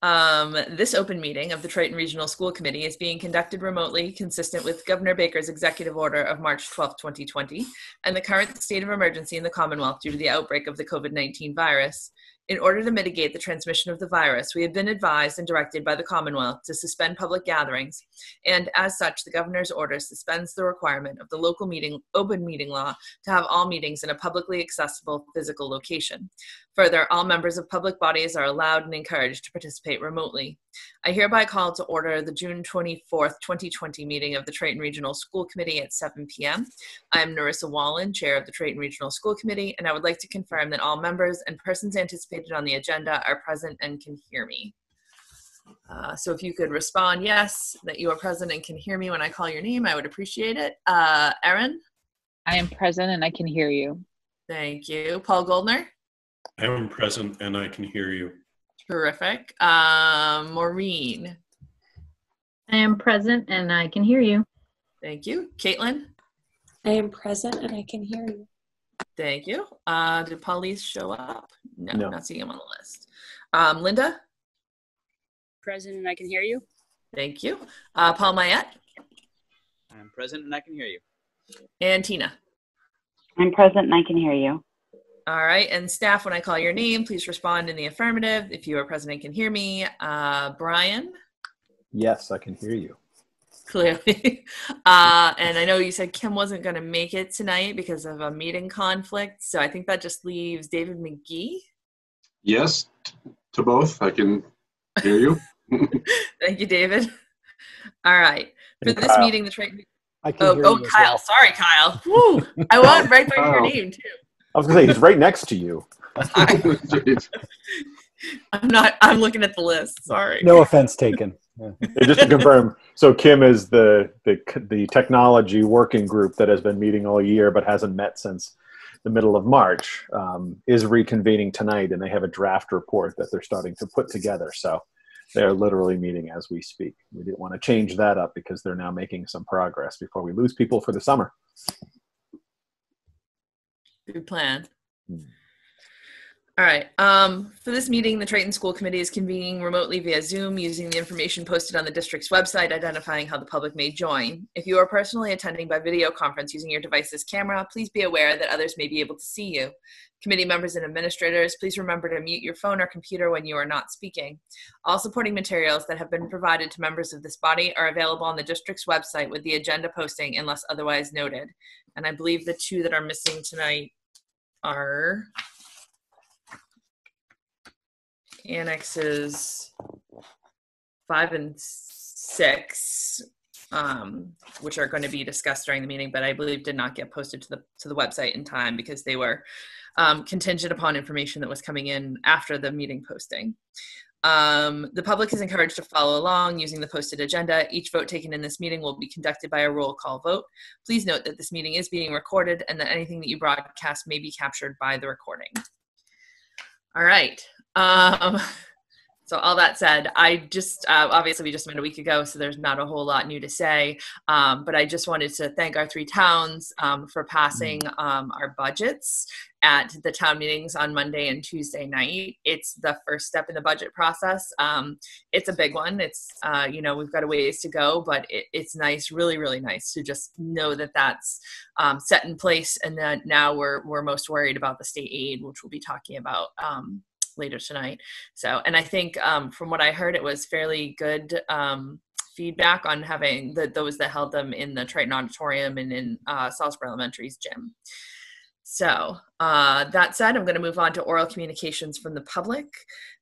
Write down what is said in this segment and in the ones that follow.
This open meeting of the Triton Regional School Committee is being conducted remotely, consistent with Governor Baker's executive order of March 12, 2020, and the current state of emergency in the Commonwealth due to the outbreak of the COVID-19 virus. In order to mitigate the transmission of the virus, we have been advised and directed by the Commonwealth to suspend public gatherings, and as such, the Governor's order suspends the requirement of the local open meeting law to have all meetings in a publicly accessible physical location. Further, all members of public bodies are allowed and encouraged to participate remotely. I hereby call to order the June 24th, 2020 meeting of the Triton Regional School Committee at 7 p.m. I am Narissa Wallen, Chair of the Triton Regional School Committee, and I would like to confirm that all members and persons anticipated on the agenda are present and can hear me. So if you could respond yes, that you are present and can hear me when I call your name, I would appreciate it. Erin? I am present and I can hear you. Thank you. Paul Goldner? I am present and I can hear you. Terrific. Maureen? I am present and I can hear you. Thank you. Caitlin? I am present and I can hear you. Thank you. Did Paulise show up? No, not seeing him on the list. Linda? Present and I can hear you. Thank you. Paul Mayette? I'm present and I can hear you. And Tina? I'm present and I can hear you. All right. And staff, when I call your name, please respond in the affirmative if you are present and can hear me. Brian? Yes, I can hear you. Clearly. And I know you said Kim wasn't going to make it tonight because of a meeting conflict. So I think that just leaves David McGee. Yes, to both. I can hear you. Thank you, David. All right. For And this Kyle. meeting, the Triton. I can hear you as Kyle. well. Sorry, Kyle. Woo! I went right by your name too. I was going to say, he's right next to you. I'm looking at the list. Sorry. No offense taken. Yeah. Just to confirm, so Kim is the technology working group that has been meeting all year but hasn't met since the middle of March, is reconvening tonight, and they have a draft report that they're starting to put together. So they're literally meeting as we speak. We didn't want to change that up because they're now making some progress before we lose people for the summer. Good plan. All right. For this meeting, the Triton School Committee is convening remotely via Zoom using the information posted on the district's website identifying how the public may join. If you are personally attending by video conference using your device's camera, please be aware that others may be able to see you. Committee members and administrators, please remember to mute your phone or computer when you are not speaking. All supporting materials that have been provided to members of this body are available on the district's website with the agenda posting unless otherwise noted. And I believe the two that are missing tonight are Annexes 5 and 6, which are going to be discussed during the meeting, but I believe did not get posted to the website in time because they were contingent upon information that was coming in after the meeting posting. The public is encouraged to follow along using the posted agenda. Each vote taken in this meeting will be conducted by a roll call vote. Please note that this meeting is being recorded and that anything that you broadcast may be captured by the recording. All right. So all that said, I just, obviously we just met a week ago, so there's not a whole lot new to say, but I just wanted to thank our 3 towns for passing our budgets at the town meetings on Monday and Tuesday night. It's the first step in the budget process. It's a big one. It's, we've got a ways to go, but it's nice, really, really nice to just know that that's set in place, and that now we're most worried about the state aid, which we'll be talking about later tonight. So, and I think from what I heard, it was fairly good feedback on having those that held them in the Triton Auditorium and in Salisbury Elementary's gym. So that said, I'm going to move on to oral communications from the public.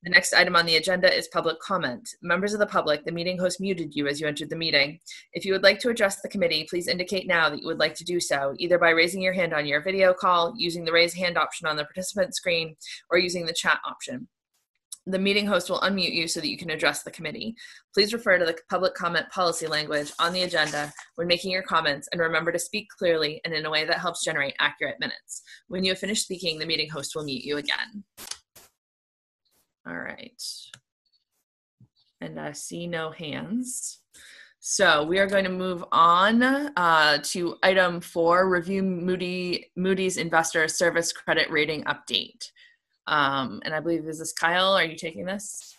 The next item on the agenda is public comment. Members of the public, the meeting host muted you as you entered the meeting. If you would like to address the committee, please indicate now that you would like to do so, either by raising your hand on your video call, using the raise hand option on the participant screen, or using the chat option. The meeting host will unmute you so that you can address the committee. Please refer to the public comment policy language on the agenda when making your comments, and remember to speak clearly and in a way that helps generate accurate minutes. When you have finished speaking, the meeting host will mute you again. All right. And I see no hands. So we are going to move on to item 4, review Moody's Investor Service Credit Rating Update. And I believe, is this Kyle? Are you taking this?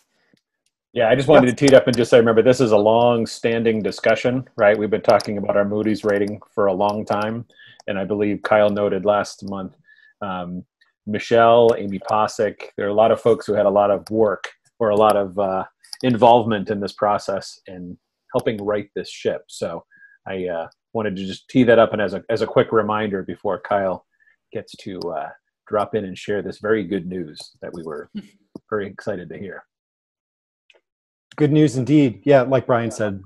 Yeah, I just wanted to tee it up and just say, remember, this is a long-standing discussion, right? We've been talking about our Moody's rating for a long time, and I believe Kyle noted last month, Michelle, Amy Posick, there are a lot of folks who had a lot of work or a lot of involvement in this process and helping right this ship. So I wanted to just tee that up and as a quick reminder before Kyle gets to drop in and share this very good news that we were very excited to hear. Good news indeed. Yeah, like Brian said,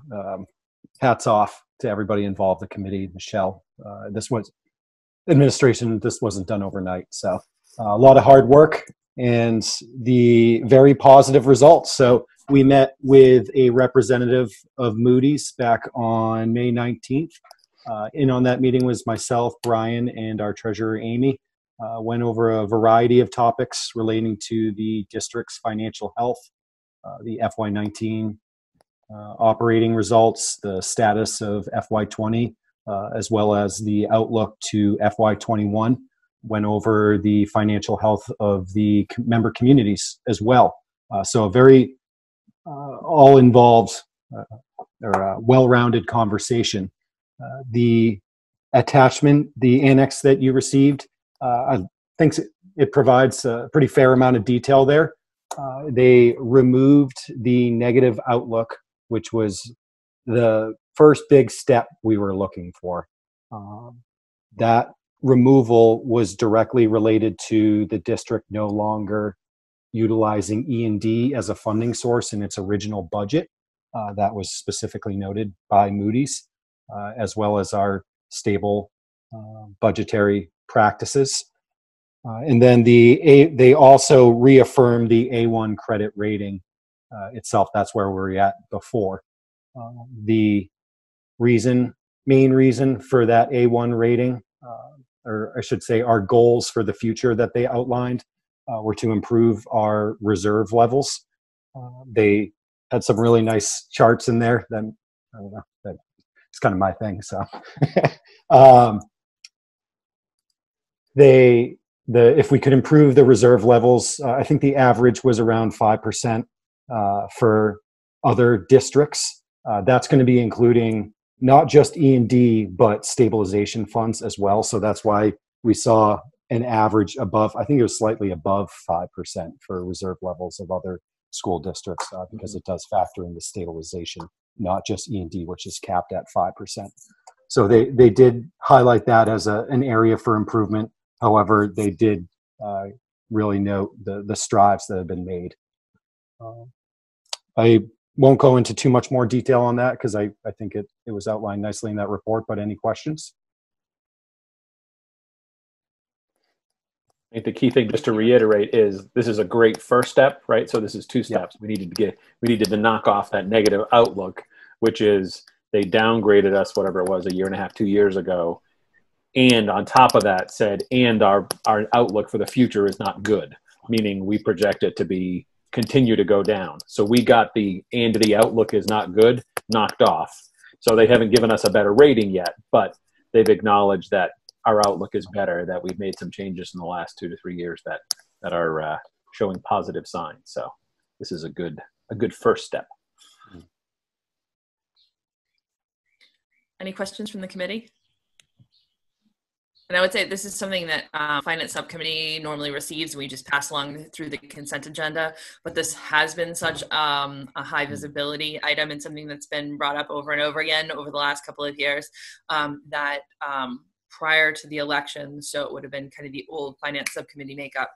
hats off to everybody involved, the committee, Michelle. This was administration. This wasn't done overnight. So a lot of hard work and the very positive results. So we met with a representative of Moody's back on May 19th. In on that meeting was myself, Brian, and our treasurer, Amy. Went over a variety of topics relating to the district's financial health, the FY19 operating results, the status of FY20, as well as the outlook to FY21. Went over the financial health of the member communities as well. So a very all-involved or well-rounded conversation. The attachment, the annex that you received, I think it provides a pretty fair amount of detail there. They removed the negative outlook, which was the first big step we were looking for. That removal was directly related to the district no longer utilizing E&D as a funding source in its original budget. That was specifically noted by Moody's, as well as our stable budgetary practices. And then they also reaffirmed the A1 credit rating itself. That's where we were at before. The main reason for that A1 rating, or I should say our goals for the future that they outlined, were to improve our reserve levels. They had some really nice charts in there that, I don't know, that it's kind of my thing. So if we could improve the reserve levels, I think the average was around 5% for other districts. That's going to be including not just E&D, but stabilization funds as well. So that's why we saw an average above, I think it was slightly above 5% for reserve levels of other school districts, because it does factor in the stabilization, not just E&D, which is capped at 5%. So they did highlight that as an area for improvement. However, they did really note the strides that have been made. I won't go into too much more detail on that because I think it was outlined nicely in that report, but any questions? I think the key thing, just to reiterate, is this is a great first step, right? So this is two steps. Yep. We needed to knock off that negative outlook, which is they downgraded us, whatever it was, a year and a half, 2 years ago. And on top of that said, and our outlook for the future is not good, meaning we project it to continue to go down. So we got the outlook is not good knocked off. So they haven't given us a better rating yet, but they've acknowledged that our outlook is better, that we've made some changes in the last 2 to 3 years that are showing positive signs. So this is a good first step. Any questions from the committee? And I would say this is something that Finance Subcommittee normally receives. We just pass along through the consent agenda, but this has been such a high visibility item and something that's been brought up over and over again over the last couple of years that prior to the election, so it would have been kind of the old Finance Subcommittee makeup,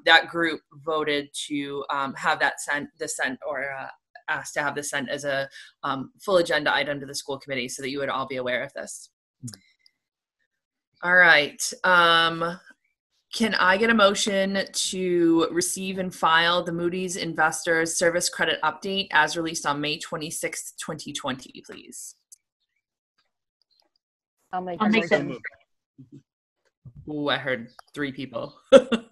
that group voted to have that asked to have this sent as a full agenda item to the school committee so that you would all be aware of this. All right. Can I get a motion to receive and file the Moody's Investors Service Credit Update as released on May 26th, 2020, please? I'll make I'll a make motion. that. Ooh, I heard 3 people. I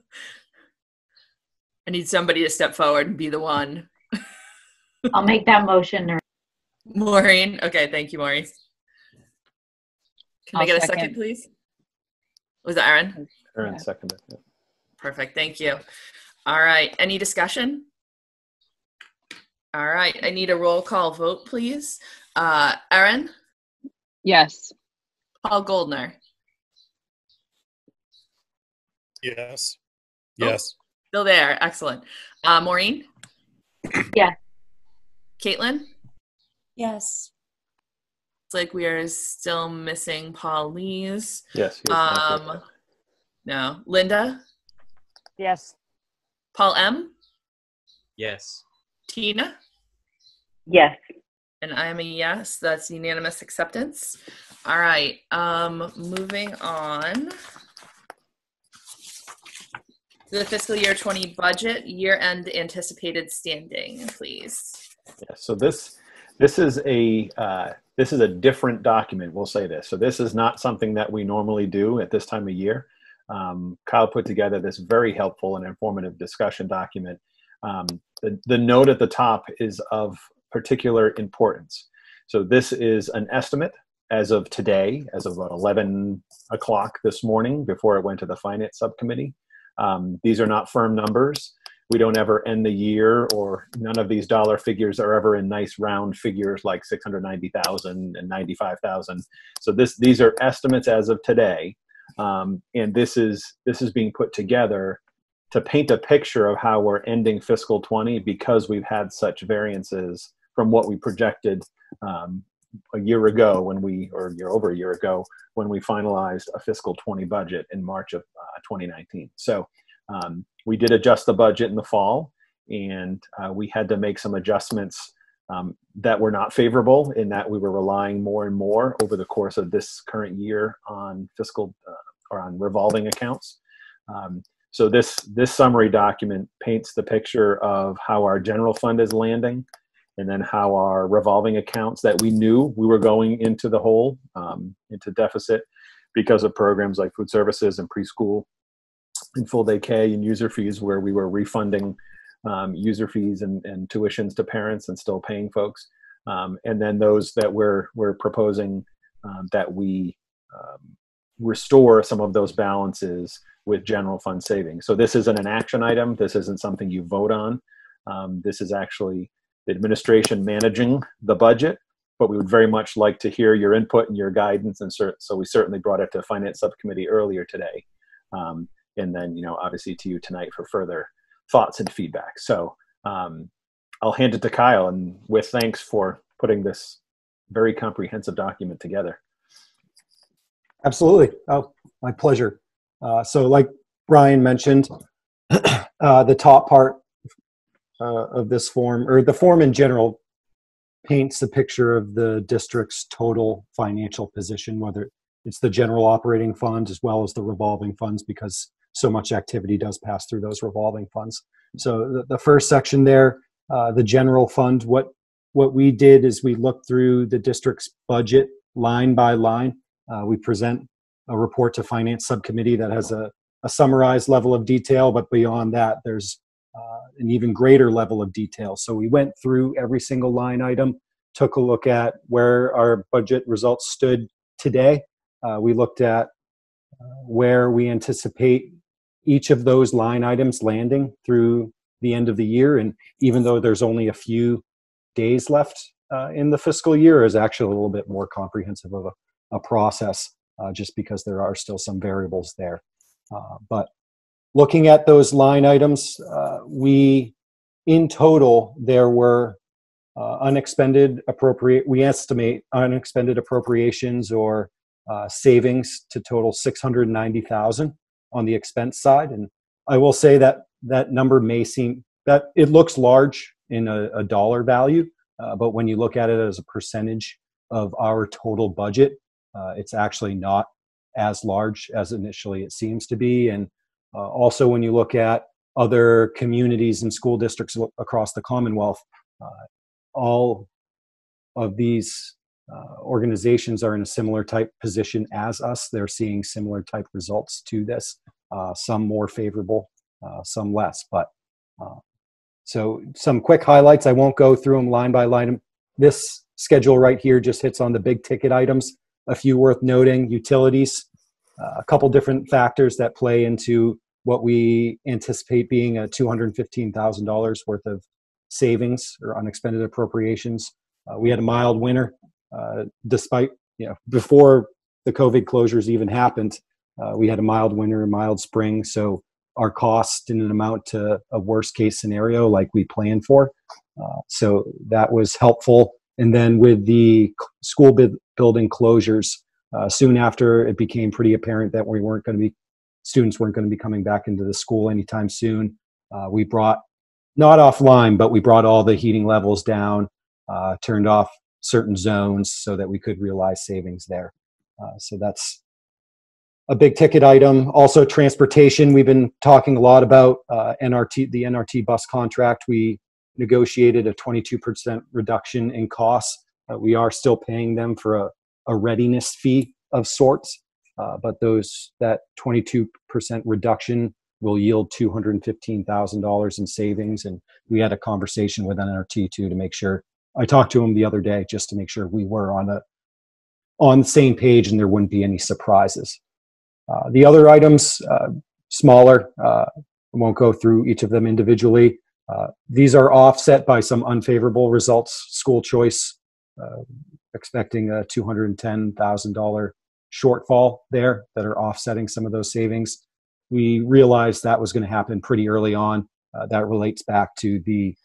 need somebody to step forward and be the one. I'll make that motion. Maureen. Okay, thank you, Maureen. Can I I'll get a second. second, please? Was it Aaron? Aaron seconded. Yeah. Perfect, thank you. All right, any discussion? All right, I need a roll call vote, please. Erin? Yes. Paul Goldner? Yes. Oh. Yes. Still there, excellent. Maureen? Yes. Caitlin? Yes. It's like we are still missing Paul Lees. Yes. He is connected. No. Linda? Yes. Paul M? Yes. Tina? Yes. And I am a yes. That's unanimous acceptance. All right. Moving on to the fiscal year 20 budget, year-end anticipated standing, please. Yeah, so this is a different document. We'll say this. So this is not something that we normally do at this time of year. Kyle put together this very helpful and informative discussion document. The note at the top is of particular importance. So this is an estimate as of today, as of about 11 o'clock this morning before it went to the finance subcommittee. These are not firm numbers. We don't ever end the year, or none of these dollar figures are ever in nice round figures like 690,000 and 95,000. So these are estimates as of today. And this is being put together to paint a picture of how we're ending fiscal 20 because we've had such variances from what we projected a year ago over a year ago when we finalized a fiscal 20 budget in March of 2019. So we did adjust the budget in the fall, and we had to make some adjustments that were not favorable in that we were relying more and more over the course of this current year on fiscal or on revolving accounts. So this summary document paints the picture of how our general fund is landing, and then how our revolving accounts that we knew we were going into the hole, into deficit because of programs like food services and preschool and full day K and user fees, where we were refunding user fees and tuitions to parents and still paying folks. And then those that we're proposing that we restore some of those balances with general fund savings. So this isn't an action item. This isn't something you vote on. This is actually the administration managing the budget, but we would very much like to hear your input and your guidance. And so we certainly brought it to the finance subcommittee earlier today. And then, obviously to you tonight for further thoughts and feedback. So I'll hand it to Kyle, and with thanks for putting this very comprehensive document together. Absolutely. Oh, my pleasure. So like Brian mentioned, the top part of this form, or the form in general, paints the picture of the district's total financial position, whether it's the general operating fund as well as the revolving funds, because so much activity does pass through those revolving funds. So the first section there, the general fund, what we did is we looked through the district's budget line by line. We present a report to finance subcommittee that has a summarized level of detail, but beyond that, there's an even greater level of detail. So we went through every single line item, took a look at where our budget results stood today. We looked at where we anticipate each of those line items landing through the end of the year. And even though there's only a few days left in the fiscal year, is actually a little bit more comprehensive of a process, just because there are still some variables there. But looking at those line items, in total, there were we estimate unexpended appropriations or savings to total $690,000 on the expense side. And I will say that that number may seem that it looks large in a dollar value, but when you look at it as a percentage of our total budget, it's actually not as large as initially it seems to be. And also when you look at other communities and school districts across the Commonwealth, all of these organizations are in a similar type position as us. They're seeing similar type results to this, some more favorable, some less. But so some quick highlights. I won't go through them line by line. This schedule right here just hits on the big ticket items. A few worth noting: utilities, a couple different factors that play into what we anticipate being a $215,000 worth of savings or unexpended appropriations. We had a mild winter, despite, before the COVID closures even happened, we had a mild winter, a mild spring. So our costs didn't amount to a worst case scenario like we planned for. So that was helpful. And then with the school building closures, soon after it became pretty apparent that students weren't going to be coming back into the school anytime soon. We brought, not offline, but we brought all the heating levels down, turned off certain zones so that we could realize savings there. So that's a big ticket item. Also transportation, we've been talking a lot about the NRT bus contract. We negotiated a 22% reduction in costs. We are still paying them for a readiness fee of sorts, but that 22% reduction will yield $215,000 in savings. And we had a conversation with NRT too to make sure. I talked to him the other day just to make sure we were on the same page and there wouldn't be any surprises. The other items, smaller, I won't go through each of them individually. These are offset by some unfavorable results. School choice, expecting a $210,000 shortfall there that are offsetting some of those savings. We realized that was going to happen pretty early on. That relates back to the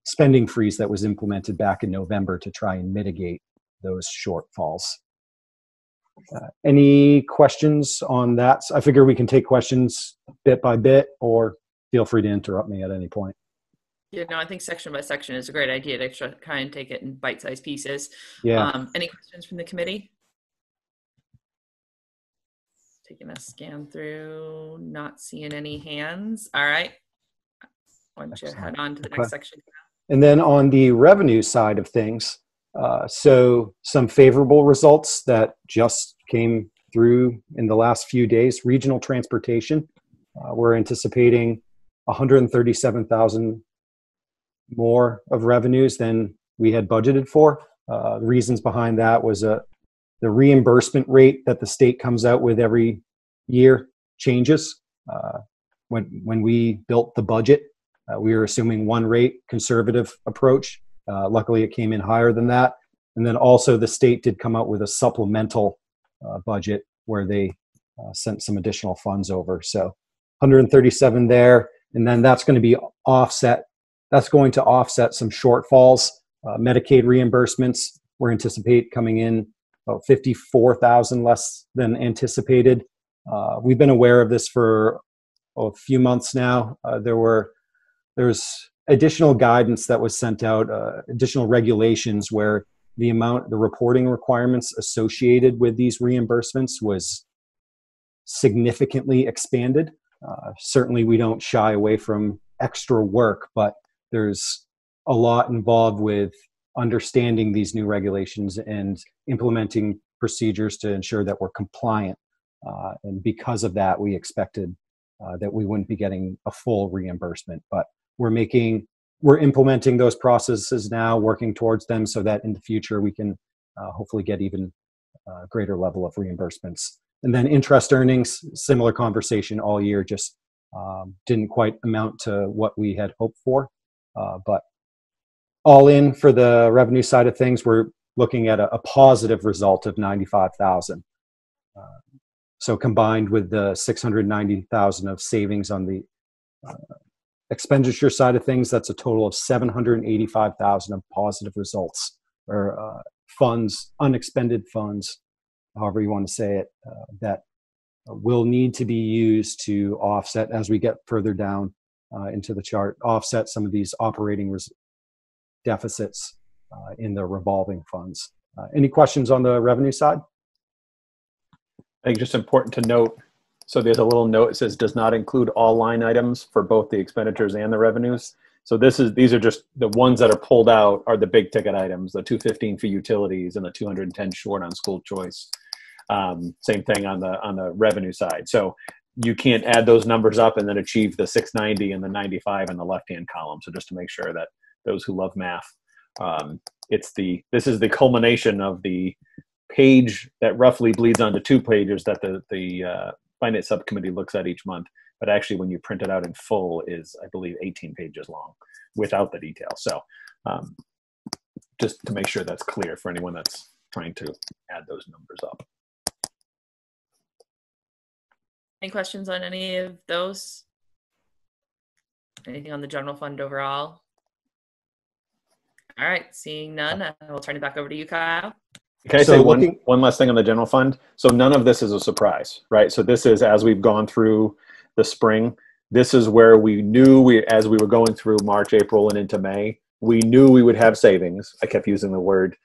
spending freeze that was implemented back in November to try and mitigate those shortfalls. Any questions on that? I figure we can take questions bit by bit, or feel free to interrupt me at any point. Yeah, no, I think section by section is a great idea to try and take it in bite-sized pieces. Yeah. Any questions from the committee? Taking a scan through, not seeing any hands. All right. Why don't you head on to the next section? And then on the revenue side of things, so some favorable results that just came through in the last few days. Regional transportation, we're anticipating 137,000 more of revenues than we had budgeted for. The reasons behind that was the reimbursement rate that the state comes out with every year changes. When we built the budget, we were assuming one rate, conservative approach. Luckily, it came in higher than that. And then also the state did come out with a supplemental budget where they sent some additional funds over. So 137 there. And then that's going to be offset. That's going to offset some shortfalls. Medicaid reimbursements, we're anticipate coming in about 54,000 less than anticipated. We've been aware of this for a few months now. There's additional guidance that was sent out, additional regulations where the reporting requirements associated with these reimbursements was significantly expanded. Certainly we don't shy away from extra work, but there's a lot involved with understanding these new regulations and implementing procedures to ensure that we're compliant. And because of that, we expected that we wouldn't be getting a full reimbursement, but we're implementing those processes now, working towards them so that in the future we can hopefully get even greater level of reimbursements. And then interest earnings, similar conversation all year, just didn't quite amount to what we had hoped for. But all in for the revenue side of things, we're looking at a positive result of 95,000. So combined with the 690,000 of savings on the expenditure side of things, that's a total of 785,000 of positive results, or funds, unexpended funds, however you want to say it, that will need to be used to offset, as we get further down into the chart, offset some of these operating deficits in the revolving funds. Any questions on the revenue side? I think just important to note, so there's a little note that says does not include all line items for both the expenditures and the revenues. So these are just the ones that are pulled out are the big ticket items, the 215 for utilities and the 210 short on school choice. Same thing on the revenue side. So you can't add those numbers up and then achieve the 690 and the 95 in the left-hand column. So just to make sure that those who love math, this is the culmination of the page that roughly bleeds onto 2 pages that the finance subcommittee looks at each month. but actually when you print it out in full is, I believe, 18 pages long without the details. So just to make sure that's clear for anyone that's trying to add those numbers up. Any questions on any of those? Anything on the general fund overall? All right, seeing none, I will turn it back over to you, Kyle. Can I So say looking- one last thing on the general fund? So none of this is a surprise, right? So this is, as we've gone through the spring, this is where we knew as we were going through March, April, and into May, we knew we would have savings. I kept using the word,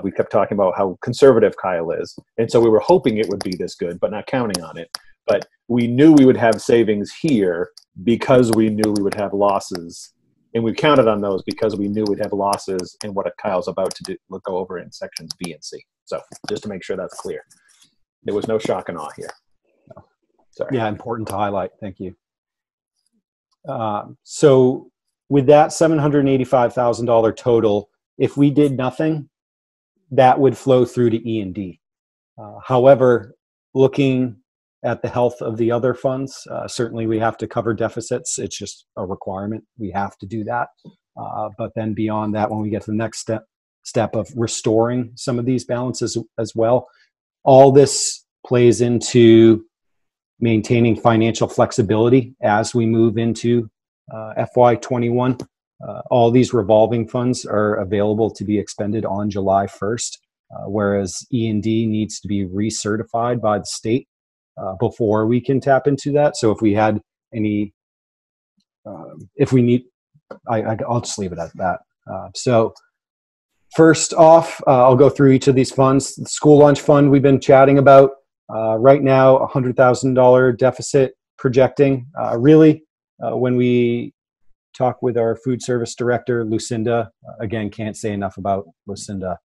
we kept talking about how conservative Kyle is. And so we were hoping it would be this good, but not counting on it. But we knew we would have savings here because we knew we would have losses. And we counted on those because we knew we'd have losses in what Kyle's about to do, go over in sections B and C. So just to make sure that's clear. There was no shock and awe here. No. Sorry. Yeah, important to highlight. Thank you. So with that $785,000 total, if we did nothing, that would flow through to E&D. However, looking at the health of the other funds, certainly we have to cover deficits. It's just a requirement. We have to do that. But then beyond that, when we get to the next step of restoring some of these balances as well, all this plays into maintaining financial flexibility as we move into FY21. All these revolving funds are available to be expended on July 1st, whereas E&D needs to be recertified by the state before we can tap into that. So if we had any, if we need, I'll just leave it at that. So first off, I'll go through each of these funds. The school lunch fund we've been chatting about. Right now, $100,000 deficit projecting. When we talk with our food service director, Lucinda, again, can't say enough about Lucinda,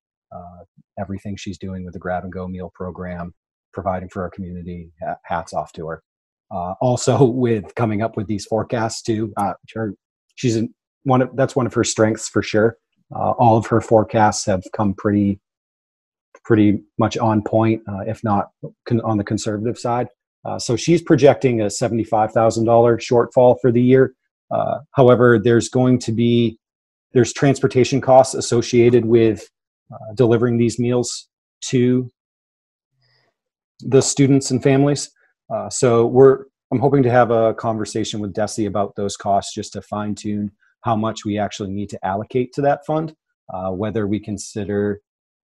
everything she's doing with the grab and go meal program, providing for our community. Hats off to her. Also with coming up with these forecasts too. That's one of her strengths for sure. All of her forecasts have come pretty much on point, if not on the conservative side. So she's projecting a $75,000 shortfall for the year. However, there's transportation costs associated with delivering these meals to the students and families. So I'm hoping to have a conversation with Desi about those costs, just to fine tune how much we actually need to allocate to that fund, whether we consider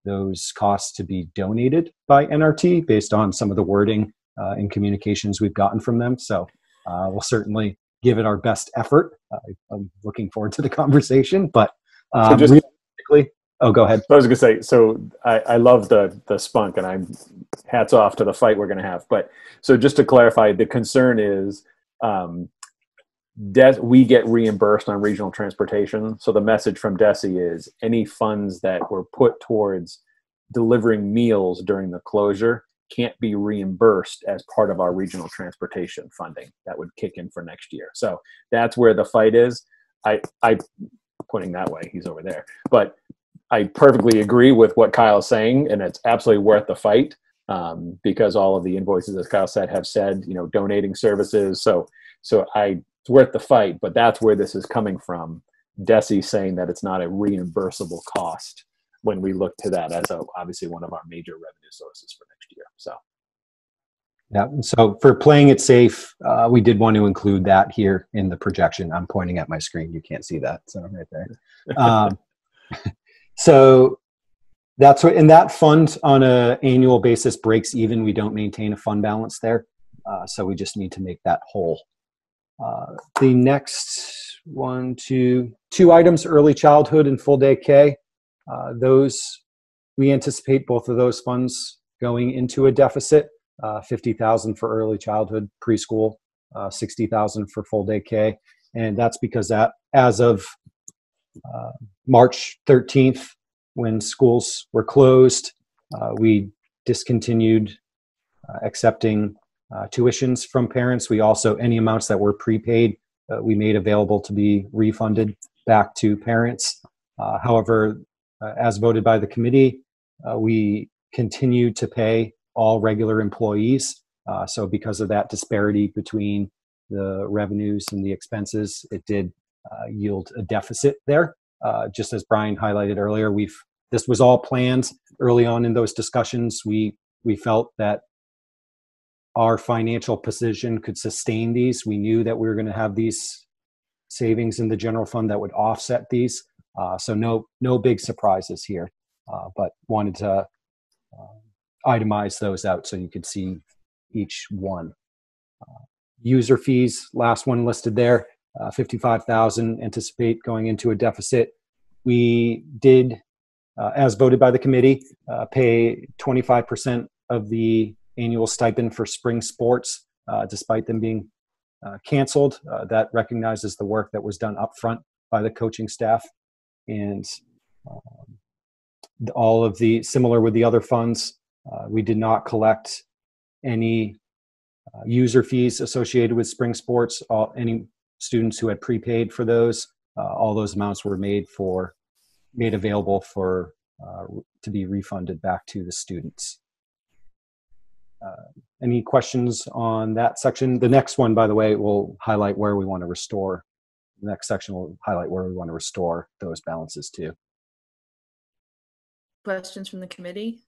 those costs to be donated by NRT based on some of the wording and communications we've gotten from them. So we'll certainly give it our best effort. I'm looking forward to the conversation, but realistically, oh, go ahead. I was going to say, so I love the spunk, and I'm hats off to the fight we're going to have. But so just to clarify, the concern is we get reimbursed on regional transportation. So the message from Desi is any funds that were put towards delivering meals during the closure can't be reimbursed as part of our regional transportation funding that would kick in for next year. So that's where the fight is. I pointing that way, he's over there. But I perfectly agree with what Kyle's saying, and it's absolutely worth the fight because all of the invoices, as Kyle said, have said, donating services. So it's worth the fight, but that's where this is coming from. Desi saying that it's not a reimbursable cost when we look to that as obviously one of our major revenue sources for next year. So. Yeah. So for playing it safe, we did want to include that here in the projection. I'm pointing at my screen. You can't see that. So right there. So that's what, and that fund on an annual basis breaks even. We don't maintain a fund balance there. So we just need to make that whole. The next two items, early childhood and full day K. We anticipate both of those funds going into a deficit. $50,000 for early childhood preschool, $60,000 for full day K. And that's because that as of March 13th, when schools were closed, we discontinued accepting tuitions from parents. We also, any amounts that were prepaid, we made available to be refunded back to parents. However, as voted by the committee, we continue to pay all regular employees. So because of that disparity between the revenues and the expenses, it did yield a deficit there. Just as Brian highlighted earlier, this was all planned early on in those discussions. We felt that our financial position could sustain these. We knew that we were going to have these savings in the general fund that would offset these. So no big surprises here, but wanted to itemize those out so you could see each one. User fees, last one listed there, 55,000, anticipate going into a deficit. We did, as voted by the committee, pay 25% of the annual stipend for spring sports, despite them being canceled. That recognizes the work that was done up front by the coaching staff. And all of the, similar with the other funds, we did not collect any user fees associated with spring sports. Any students who had prepaid for those, all those amounts were made available for to be refunded back to the students. Any questions on that section? The next one, by the way, will highlight where we want to restore. The next section will highlight where we want to restore those balances to. Questions from the committee?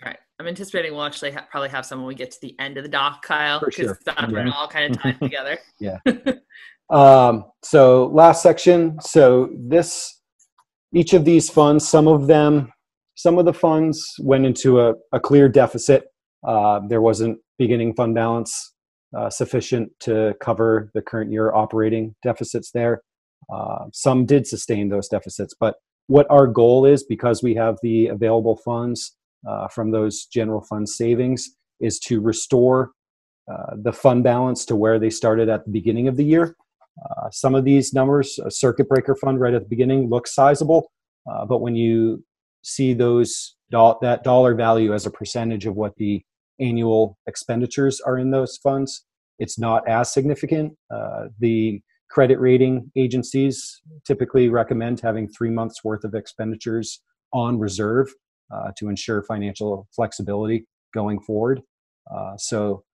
All right, I'm anticipating we'll actually probably have some when we get to the end of the doc, Kyle, For sure. that's where it all kind of ties together. Yeah. So last section. So each of these funds, some of the funds went into a clear deficit. There wasn't beginning fund balance sufficient to cover the current year operating deficits there. Some did sustain those deficits, but what our goal is, because we have the available funds from those general fund savings, is to restore the fund balance to where they started at the beginning of the year. Some of these numbers, a circuit breaker fund right at the beginning, looks sizable, but when you see that dollar value as a percentage of what the annual expenditures are in those funds, it's not as significant. The credit rating agencies typically recommend having 3 months worth of expenditures on reserve to ensure financial flexibility going forward. So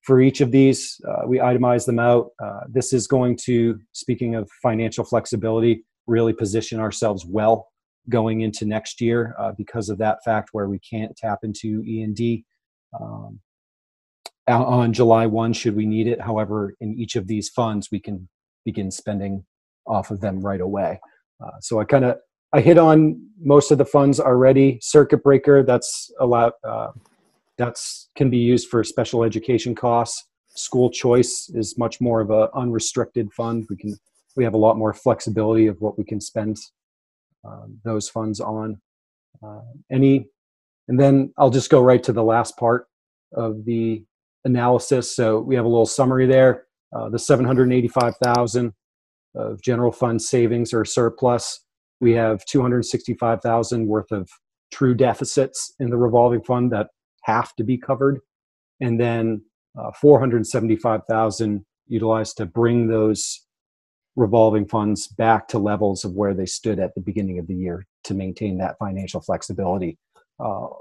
for each of these, we itemize them out. This is going to, speaking of financial flexibility, really position ourselves well going into next year because of that fact where we can't tap into E&D on July 1 should we need it. However, in each of these funds, we can begin spending off of them right away. So I hit on most of the funds already. Circuit breaker, that's allowed. Can be used for special education costs. School choice is much more of an unrestricted fund. We have a lot more flexibility of what we can spend those funds on. And then I'll just go right to the last part of the analysis. So we have a little summary there. The $785,000 of general fund savings or surplus. We have $265,000 worth of true deficits in the revolving fund that have to be covered, and then $475,000 utilized to bring those revolving funds back to levels of where they stood at the beginning of the year to maintain that financial flexibility.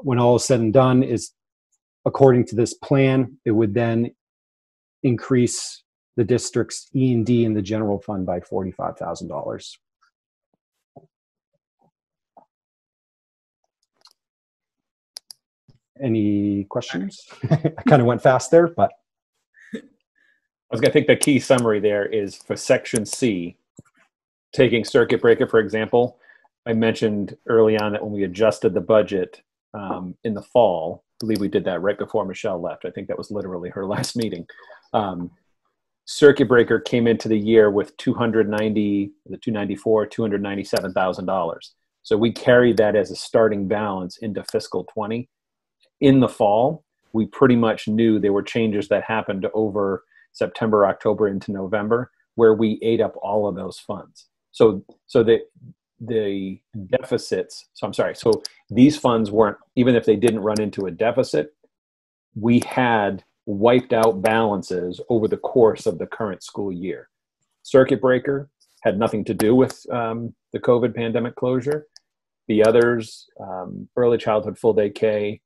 When all is said and done, is according to this plan, it would then increase the district's E&D in the general fund by $45,000. Any questions? I kind of went fast there, but I think the key summary there is for section C, taking circuit breaker, for example. I mentioned early on that when we adjusted the budget in the fall, I believe we did that right before Michelle left. I think that was literally her last meeting. Circuit breaker came into the year with $297,000. So we carried that as a starting balance into fiscal 20. In the fall, we pretty much knew there were changes that happened over September, October into November, where we ate up all of those funds. So the deficits, so these funds weren't, even if they didn't run into a deficit, we had wiped out balances over the course of the current school year. Circuit breaker had nothing to do with the COVID pandemic closure. The others, early childhood full day K,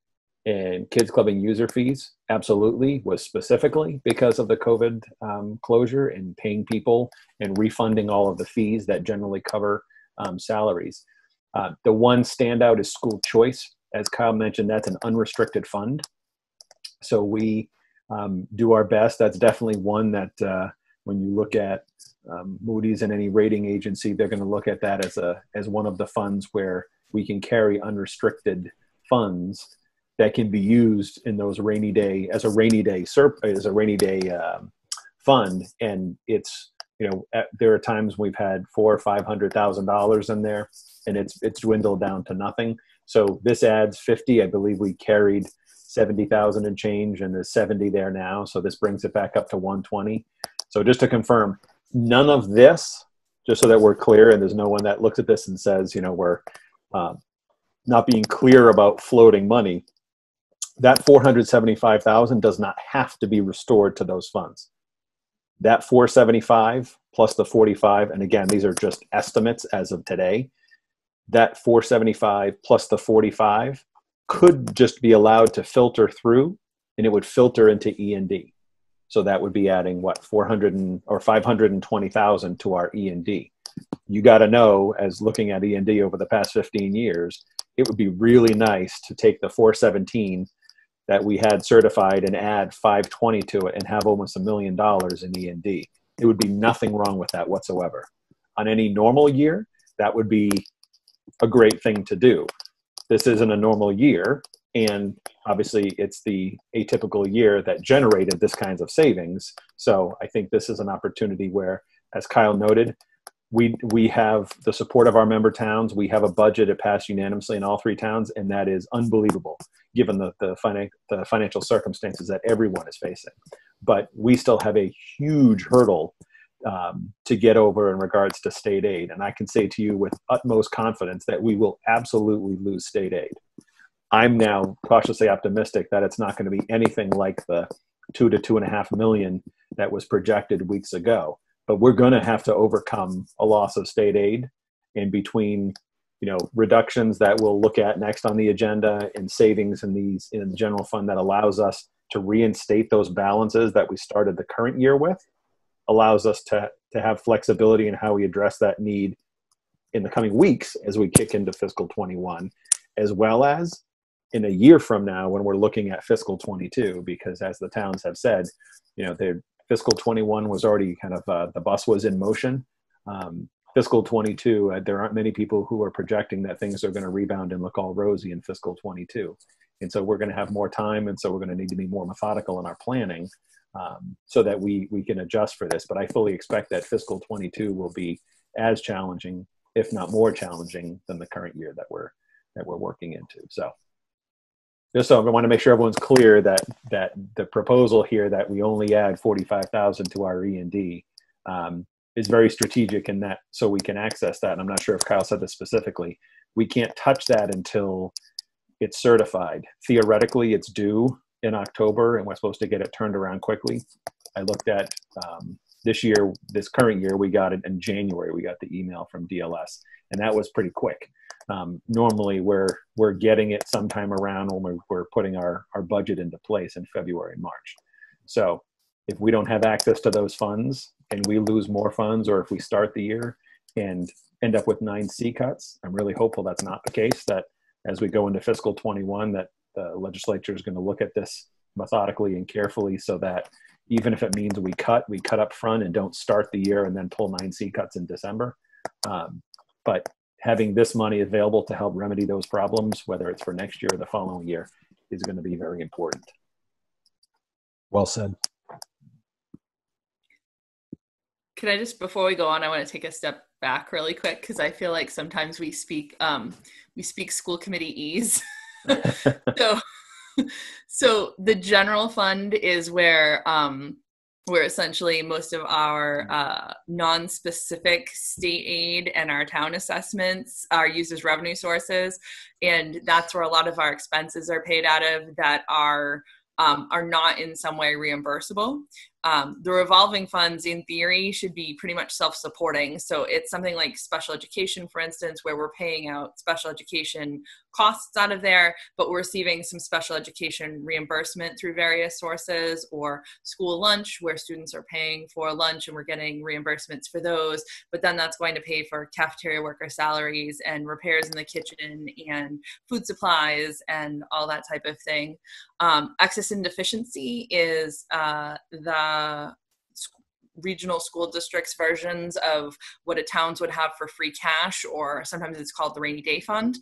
And kids clubbing user fees, absolutely, was specifically because of the COVID closure and paying people and refunding all of the fees that generally cover salaries. The one standout is school choice. As Kyle mentioned, that's an unrestricted fund. So we do our best. That's definitely one that when you look at Moody's and any rating agency, they're going to look at that as one of the funds where we can carry unrestricted funds that can be used in those rainy day fund. And it's, there are times we've had $400,000 or $500,000 in there, and it's dwindled down to nothing. So this adds 50. I believe we carried 70,000 and change, and there's 70 there now. So this brings it back up to 120. So just to confirm, none of this, just so that we're clear, and there's no one that looks at this and says, we're not being clear about floating money. That 475,000 does not have to be restored to those funds. That 475 plus the 45, and again, these are just estimates as of today, that 475 plus the 45 could just be allowed to filter through, and it would filter into E&D. So that would be adding what, 520,000 to our E&D. You got to know, as looking at E&D over the past 15 years, it would be really nice to take the 417 that we had certified and add 520 to it and have almost $1 million in E&D. It would be nothing wrong with that whatsoever. On any normal year, that would be a great thing to do. This isn't a normal year, and obviously it's the atypical year that generated this kinds of savings. So I think this is an opportunity where, as Kyle noted, we have the support of our member towns. We have a budget that passed unanimously in all 3 towns, and that is unbelievable given the financial circumstances that everyone is facing. But we still have a huge hurdle to get over in regards to state aid. And I can say to you with utmost confidence that we will absolutely lose state aid. I'm now cautiously optimistic that it's not going to be anything like the 2 to 2.5 million that was projected weeks ago. But we're going to have to overcome a loss of state aid, in between, reductions that we'll look at next on the agenda, and savings in the general fund that allows us to reinstate those balances that we started the current year with, allows us to have flexibility in how we address that need in the coming weeks as we kick into fiscal 21, as well as in a year from now when we're looking at fiscal 22, because as the towns have said, their fiscal 21 was already kind of, the bus was in motion. Fiscal 22, there aren't many people who are projecting that things are going to rebound and look all rosy in fiscal 22. And so we're going to have more time, and so we're going to need to be more methodical in our planning so that we can adjust for this. But I fully expect that fiscal 22 will be as challenging, if not more challenging, than the current year that we're working into. So just so I want to make sure everyone's clear that the proposal here that we only add 45,000 to our E&D is very strategic in that, so we can access that. And I'm not sure if Kyle said this specifically. We can't touch that until it's certified. Theoretically, it's due in October, and we're supposed to get it turned around quickly. I looked at this current year, we got it in January. We got the email from DLS, and that was pretty quick. Normally we're getting it sometime around when we're putting our budget into place in February and March. So if we don't have access to those funds and we lose more funds, or if we start the year and end up with 9 C cuts, I'm really hopeful that's not the case, that as we go into fiscal 21, that the legislature is going to look at this methodically and carefully, so that even if it means we cut up front and don't start the year and then pull 9 C cuts in December. But having this money available to help remedy those problems, whether it's for next year or the following year, is going to be very important. Well said. Can I just, before we go on, I want to take a step back really quick, because I feel like sometimes we speak school committee ease. So the general fund is where essentially most of our non-specific state aid and our town assessments are used as revenue sources, and that's where a lot of our expenses are paid out of that are not in some way reimbursable. The revolving funds, in theory, should be pretty much self-supporting. So it's something like special education, for instance, where we're paying out special education costs out of there, but we're receiving some special education reimbursement through various sources, or school lunch, where students are paying for lunch and we're getting reimbursements for those. But then that's going to pay for cafeteria worker salaries and repairs in the kitchen and food supplies and all that type of thing. Excess and deficiency is the regional school districts' versions of what a towns would have for free cash, or sometimes it's called the rainy day fund.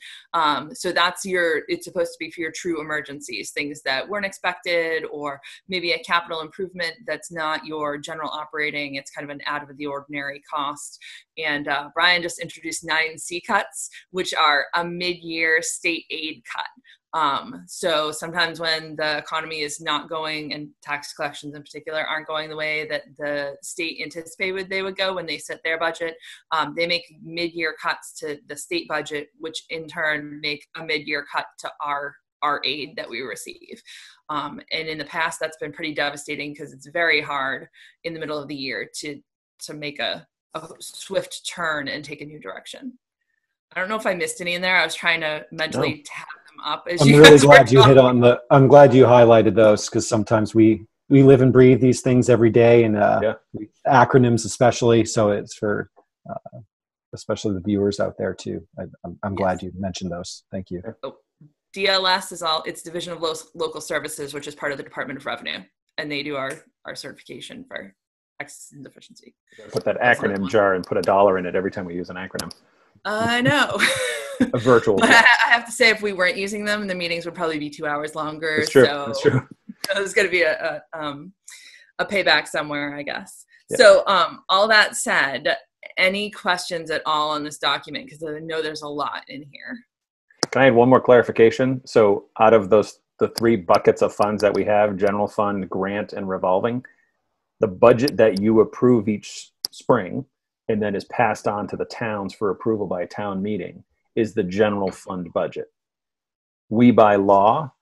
So that's it's supposed to be for your true emergencies, things that weren't expected, or maybe a capital improvement that's not your general operating. It's kind of an out of the ordinary cost. And Brian just introduced 9C cuts, which are a mid-year state aid cut. So sometimes when the economy is not going, and tax collections in particular aren't going the way that the state anticipated they would go when they set their budget, they make mid-year cuts to the state budget, which in turn make a mid-year cut to our aid that we receive. And in the past, that's been pretty devastating, because it's very hard in the middle of the year to make a swift turn and take a new direction. I don't know if I missed any in there. I was trying to mentally tap them up. I'm really glad you hit on I'm glad you highlighted those, because sometimes we live and breathe these things every day, and acronyms especially. So it's for especially the viewers out there too. I'm glad you mentioned those. Thank you. DLS is it's Division of Local Services, which is part of the Department of Revenue, and they do our certification for excess and deficiency. Put that acronym jar and put $1 in it every time we use an acronym. I know. A virtual. But I have to say, if we weren't using them, the meetings would probably be 2 hours longer. That's true. So That's true. There's going to be a payback somewhere, I guess. Yeah. So all that said, any questions at all on this document? Because I know there's a lot in here. Can I add one more clarification? So out of the 3 buckets of funds that we have, general fund, grant, and revolving, the budget that you approve each spring and then is passed on to the towns for approval by a town meeting is the general fund budget. We, by law,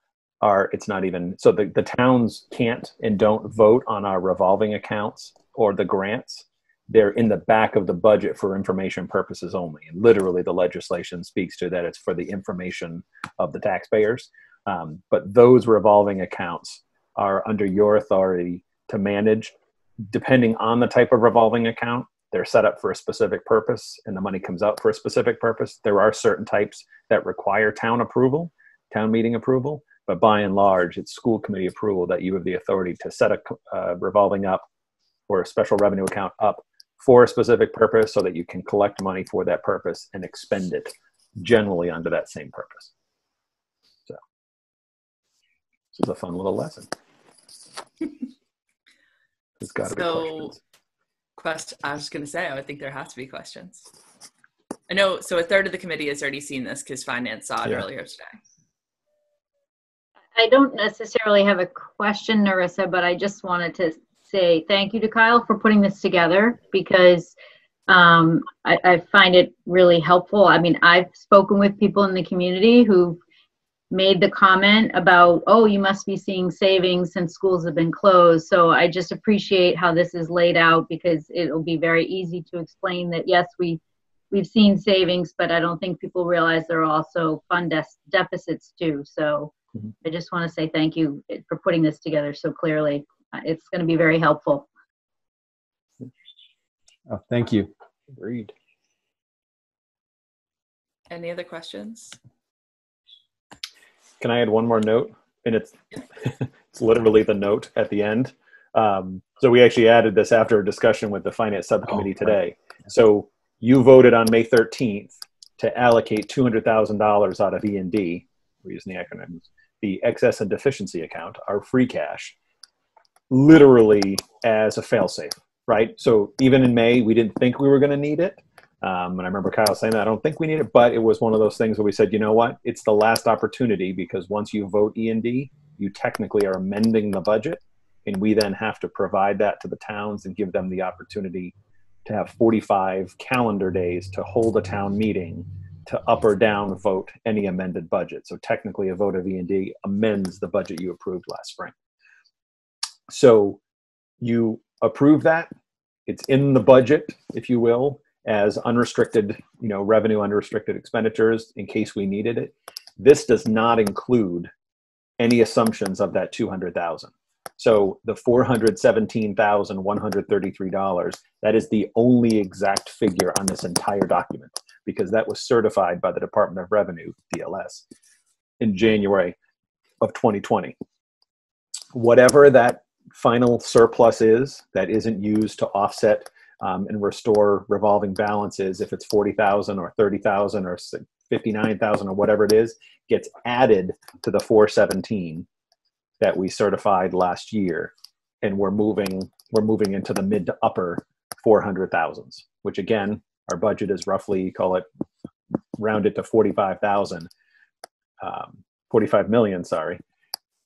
it's not even, so the towns can't and don't vote on our revolving accounts or the grants. They're in the back of the budget for information purposes only. And literally the legislation speaks to that. It's for the information of the taxpayers. But those revolving accounts are under your authority to manage. Depending on the type of revolving account, they're set up for a specific purpose and the money comes out for a specific purpose. There are certain types that require town meeting approval, but by and large, it's school committee approval that you have the authority to set a revolving up or a special revenue account up for a specific purpose so that you can collect money for that purpose and expend it generally under that same purpose. So this is a fun little lesson. There's got to be questions. I was going to say, I would think there has to be questions. I know, so a third of the committee has already seen this because finance saw it earlier today. I don't necessarily have a question, Narissa, but I just wanted to say thank you to Kyle for putting this together, because I find it really helpful. I mean, I've spoken with people in the community who've made the comment about, oh, you must be seeing savings since schools have been closed. So I just appreciate how this is laid out, because it'll be very easy to explain that, yes, we've seen savings, but I don't think people realize there are also fund deficits too. So I just want to say thank you for putting this together so clearly. It's going to be very helpful. Oh, thank you. Agreed. Any other questions? Can I add one more note? And it's literally the note at the end. So we actually added this after a discussion with the finance subcommittee today. So you voted on May 13th to allocate $200,000 out of E&D, we're using the acronyms, the excess and deficiency account, our free cash, literally as a fail-safe, right? So even in May, we didn't think we were going to need it. And I remember Kyle saying that, I don't think we need it, but it was one of those things where we said, you know what, it's the last opportunity, because once you vote E&D, you technically are amending the budget, and we then have to provide that to the towns and give them the opportunity to have 45 calendar days to hold a town meeting to up or down vote any amended budget. So technically a vote of E&D amends the budget you approved last spring. So you approve that. It's in the budget, if you will, as unrestricted, revenue, unrestricted expenditures in case we needed it. This does not include any assumptions of that 200,000. So the $417,133, that is the only exact figure on this entire document, because that was certified by the Department of Revenue, DLS, in January of 2020. Whatever that final surplus is that isn't used to offset and restore revolving balances, if it's 40,000 or 30,000 or 59,000 or whatever it is, gets added to the 417 that we certified last year, and we're moving into the mid to upper 400,000s, which again, our budget is roughly, call it, round it to 45,000, 45 million, sorry.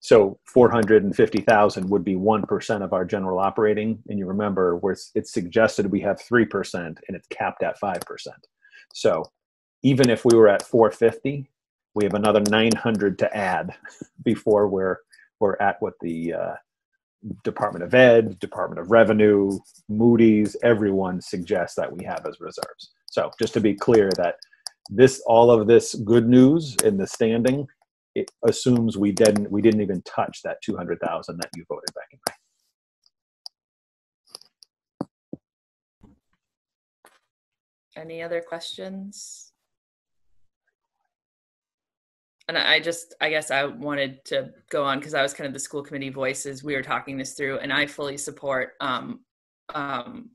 So 450,000 would be 1% of our general operating. And you remember, it's suggested we have 3% and it's capped at 5%. So even if we were at 450, we have another 900 to add before we're at what the Department of Ed, Department of Revenue, Moody's, everyone suggests that we have as reserves. So just to be clear that all of this good news in the standing, it assumes we didn't even touch that 200,000 that you voted back in May. Any other questions? And I guess I wanted to go on because I was kind of the school committee voice as we were talking this through, and I fully support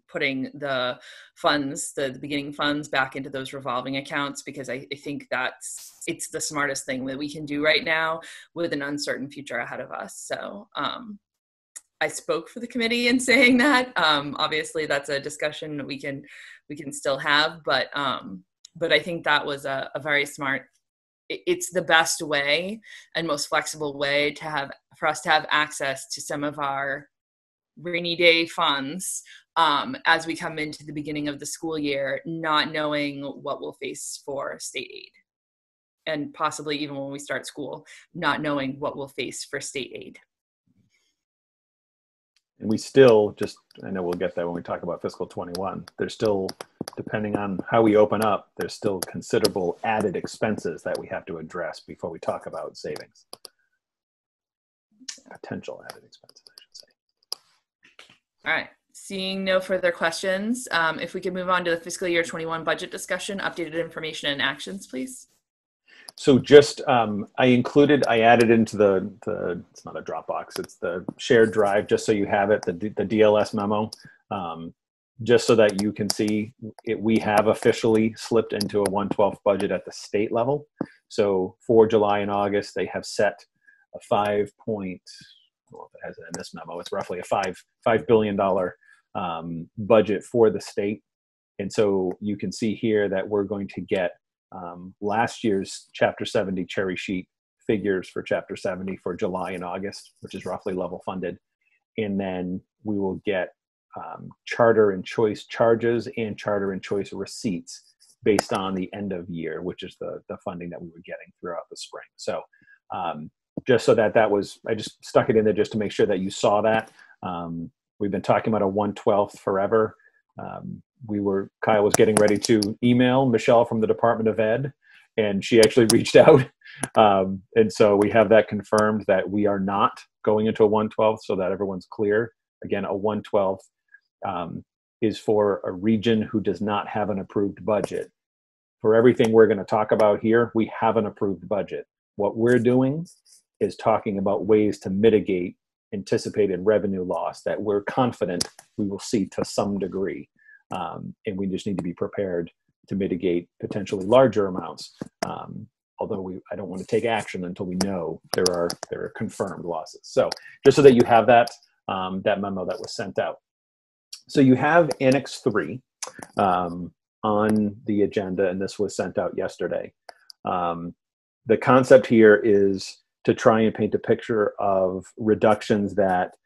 putting the funds, the beginning funds, back into those revolving accounts, because I think it's the smartest thing that we can do right now with an uncertain future ahead of us. So I spoke for the committee in saying that. Obviously, that's a discussion we can still have, but I think that was a very smart. It's the best way and most flexible way for us to have access to some of our rainy day funds as we come into the beginning of the school year, not knowing what we'll face for state aid, and possibly even when we start school, not knowing what we'll face for state aid. And we still I know we'll get there when we talk about fiscal 21, there's still, depending on how we open up, there's still considerable added expenses that we have to address before we talk about savings. Potential added expenses, I should say. All right. Seeing no further questions, if we could move on to the fiscal year 21 budget discussion, updated information and actions, please. So just, I added into the, it's not a Dropbox, it's the shared drive, just so you have it, the DLS memo, just so that you can see it. We have officially slipped into a 1/12 budget at the state level. So for July and August, they have set a well, if it has it in this memo, it's roughly a $5 billion budget for the state. And so you can see here that we're going to get last year's Chapter 70 cherry sheet figures for Chapter 70 for July and August, which is roughly level funded. And then we will get charter and choice charges and charter and choice receipts based on the end of year, which is the funding that we were getting throughout the spring. So just so that was, I just stuck it in there just to make sure that you saw that. We've been talking about a 1/12 forever. Kyle was getting ready to email Michelle from the Department of Ed, and she actually reached out. And so we have that confirmed that we are not going into a 1/12, so that everyone's clear. Again, a 1/12 is for a region who does not have an approved budget. For everything we're going to talk about here, we have an approved budget. What we're doing is talking about ways to mitigate anticipated revenue loss that we're confident we will see to some degree. And we just need to be prepared to mitigate potentially larger amounts. Although I don't want to take action until we know there are confirmed losses. So just so that you have that memo that was sent out. So you have Annex 3 on the agenda, and this was sent out yesterday. The concept here is to try and paint a picture of reductions that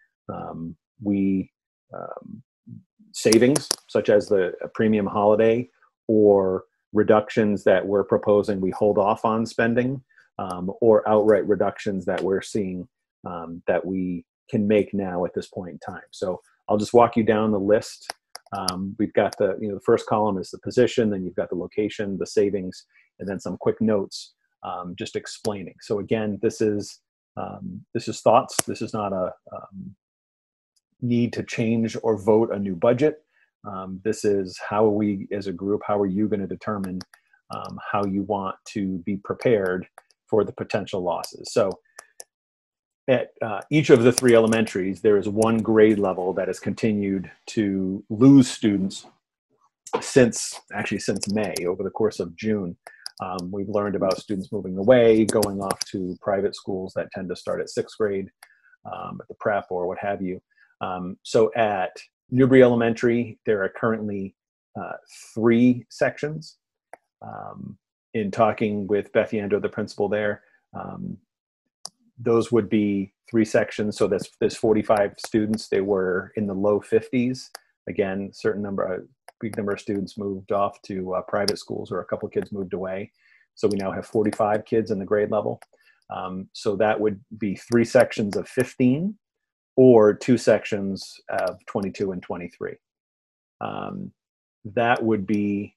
savings, such as the premium holiday, or reductions that we're proposing we hold off on spending, or outright reductions that we're seeing that we can make now at this point in time. So I'll just walk you down the list. We've got the first column is the position, then you've got the location, the savings, and then some quick notes just explaining. So again, this is thoughts. This is not a need to change or vote a new budget. This is how are we as a group, how are you going to determine how you want to be prepared for the potential losses. So at each of the 3 elementaries, there is one grade level that has continued to lose students since May. Over the course of June, we've learned about students moving away, going off to private schools that tend to start at 6th grade, at the prep or what have you. So at Newbury Elementary, there are currently 3 sections. In talking with Beth Yando, the principal there, those would be 3 sections. So there's 45 students. They were in the low 50s. Again, big number of students moved off to private schools, or a couple of kids moved away. So we now have 45 kids in the grade level. So that would be 3 sections of 15 or 2 sections of 22 and 23. That would be,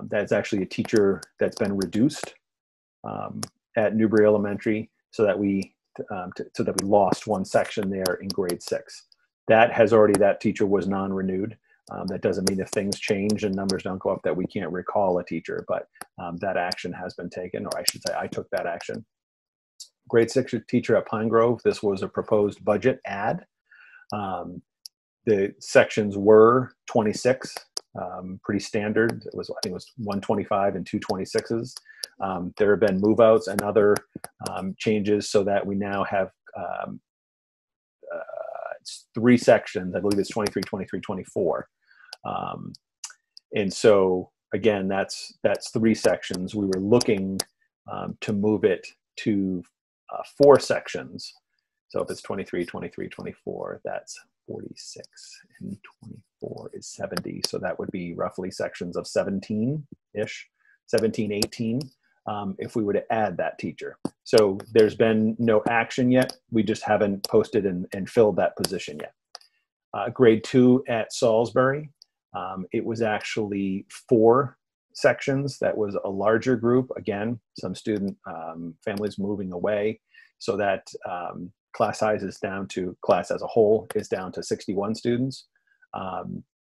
that's actually a teacher that's been reduced at Newbury Elementary, so that we lost 1 section there in grade 6. That teacher was non-renewed. That doesn't mean if things change and numbers don't go up that we can't recall a teacher, but that action has been taken, or I should say I took that action. Grade 6 teacher at Pine Grove, this was a proposed budget add. The sections were 26, pretty standard. I think it was 125 and 2 26s. There have been move-outs and other changes, so that we now have 3 sections. I believe it's 23, 23, 24. And so again, that's 3 sections. We were looking to move it to 4 sections. So if it's 23, 23, 24, that's 46, and 24 is 70. So that would be roughly sections of 17-ish, 17, 18, if we were to add that teacher. So there's been no action yet. We just haven't posted and filled that position yet. Grade 2 at Salisbury, it was actually 4 sections. That was a larger group. Again, some student families moving away, so that class size is down to, class as a whole is down to 61 students.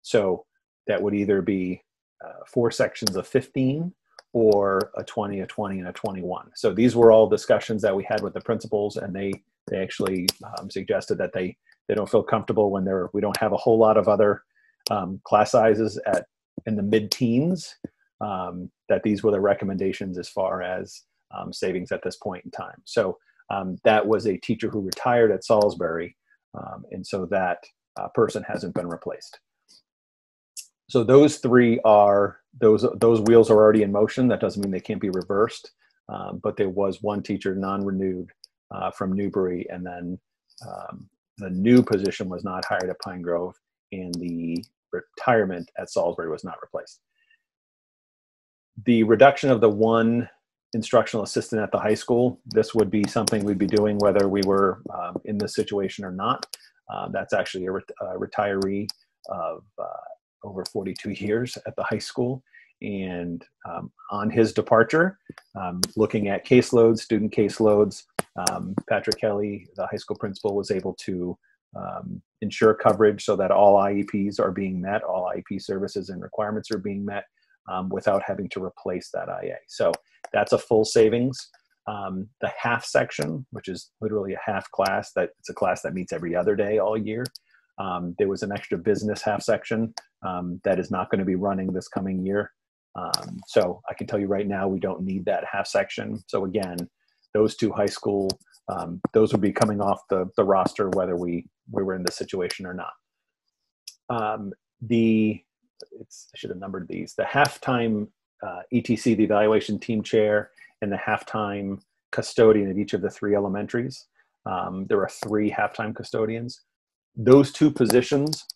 So that would either be 4 sections of 15 or a 20, a 20, and a 21. So these were all discussions that we had with the principals, and they actually suggested that they don't feel comfortable when we don't have a whole lot of other class sizes in the mid-teens, that these were the recommendations as far as savings at this point in time. So that was a teacher who retired at Salisbury, and so that person hasn't been replaced. So those 3 are, those wheels are already in motion. That doesn't mean they can't be reversed, but there was 1 teacher non-renewed from Newbury, and then the new position was not hired at Pine Grove, and the retirement at Salisbury was not replaced. The reduction of the 1 instructional assistant at the high school, this would be something we'd be doing whether we were in this situation or not. That's actually a retiree of over 42 years at the high school. And on his departure, looking at caseloads, student caseloads, Patrick Kelly, the high school principal, was able to ensure coverage so that all IEPs are being met, all IEP services and requirements are being met without having to replace that IA. So that's a full savings. The half section, which is literally a half class, it's a class that meets every other day all year. There was an extra business half section that is not going to be running this coming year. So I can tell you right now, we don't need that half section. So again, those 2 high school, those would be coming off the roster whether we were in this situation or not. I should have numbered these. The halftime ETC, the evaluation team chair, and the halftime custodian at each of the 3 elementaries. There are 3 halftime custodians. Those 2 positions,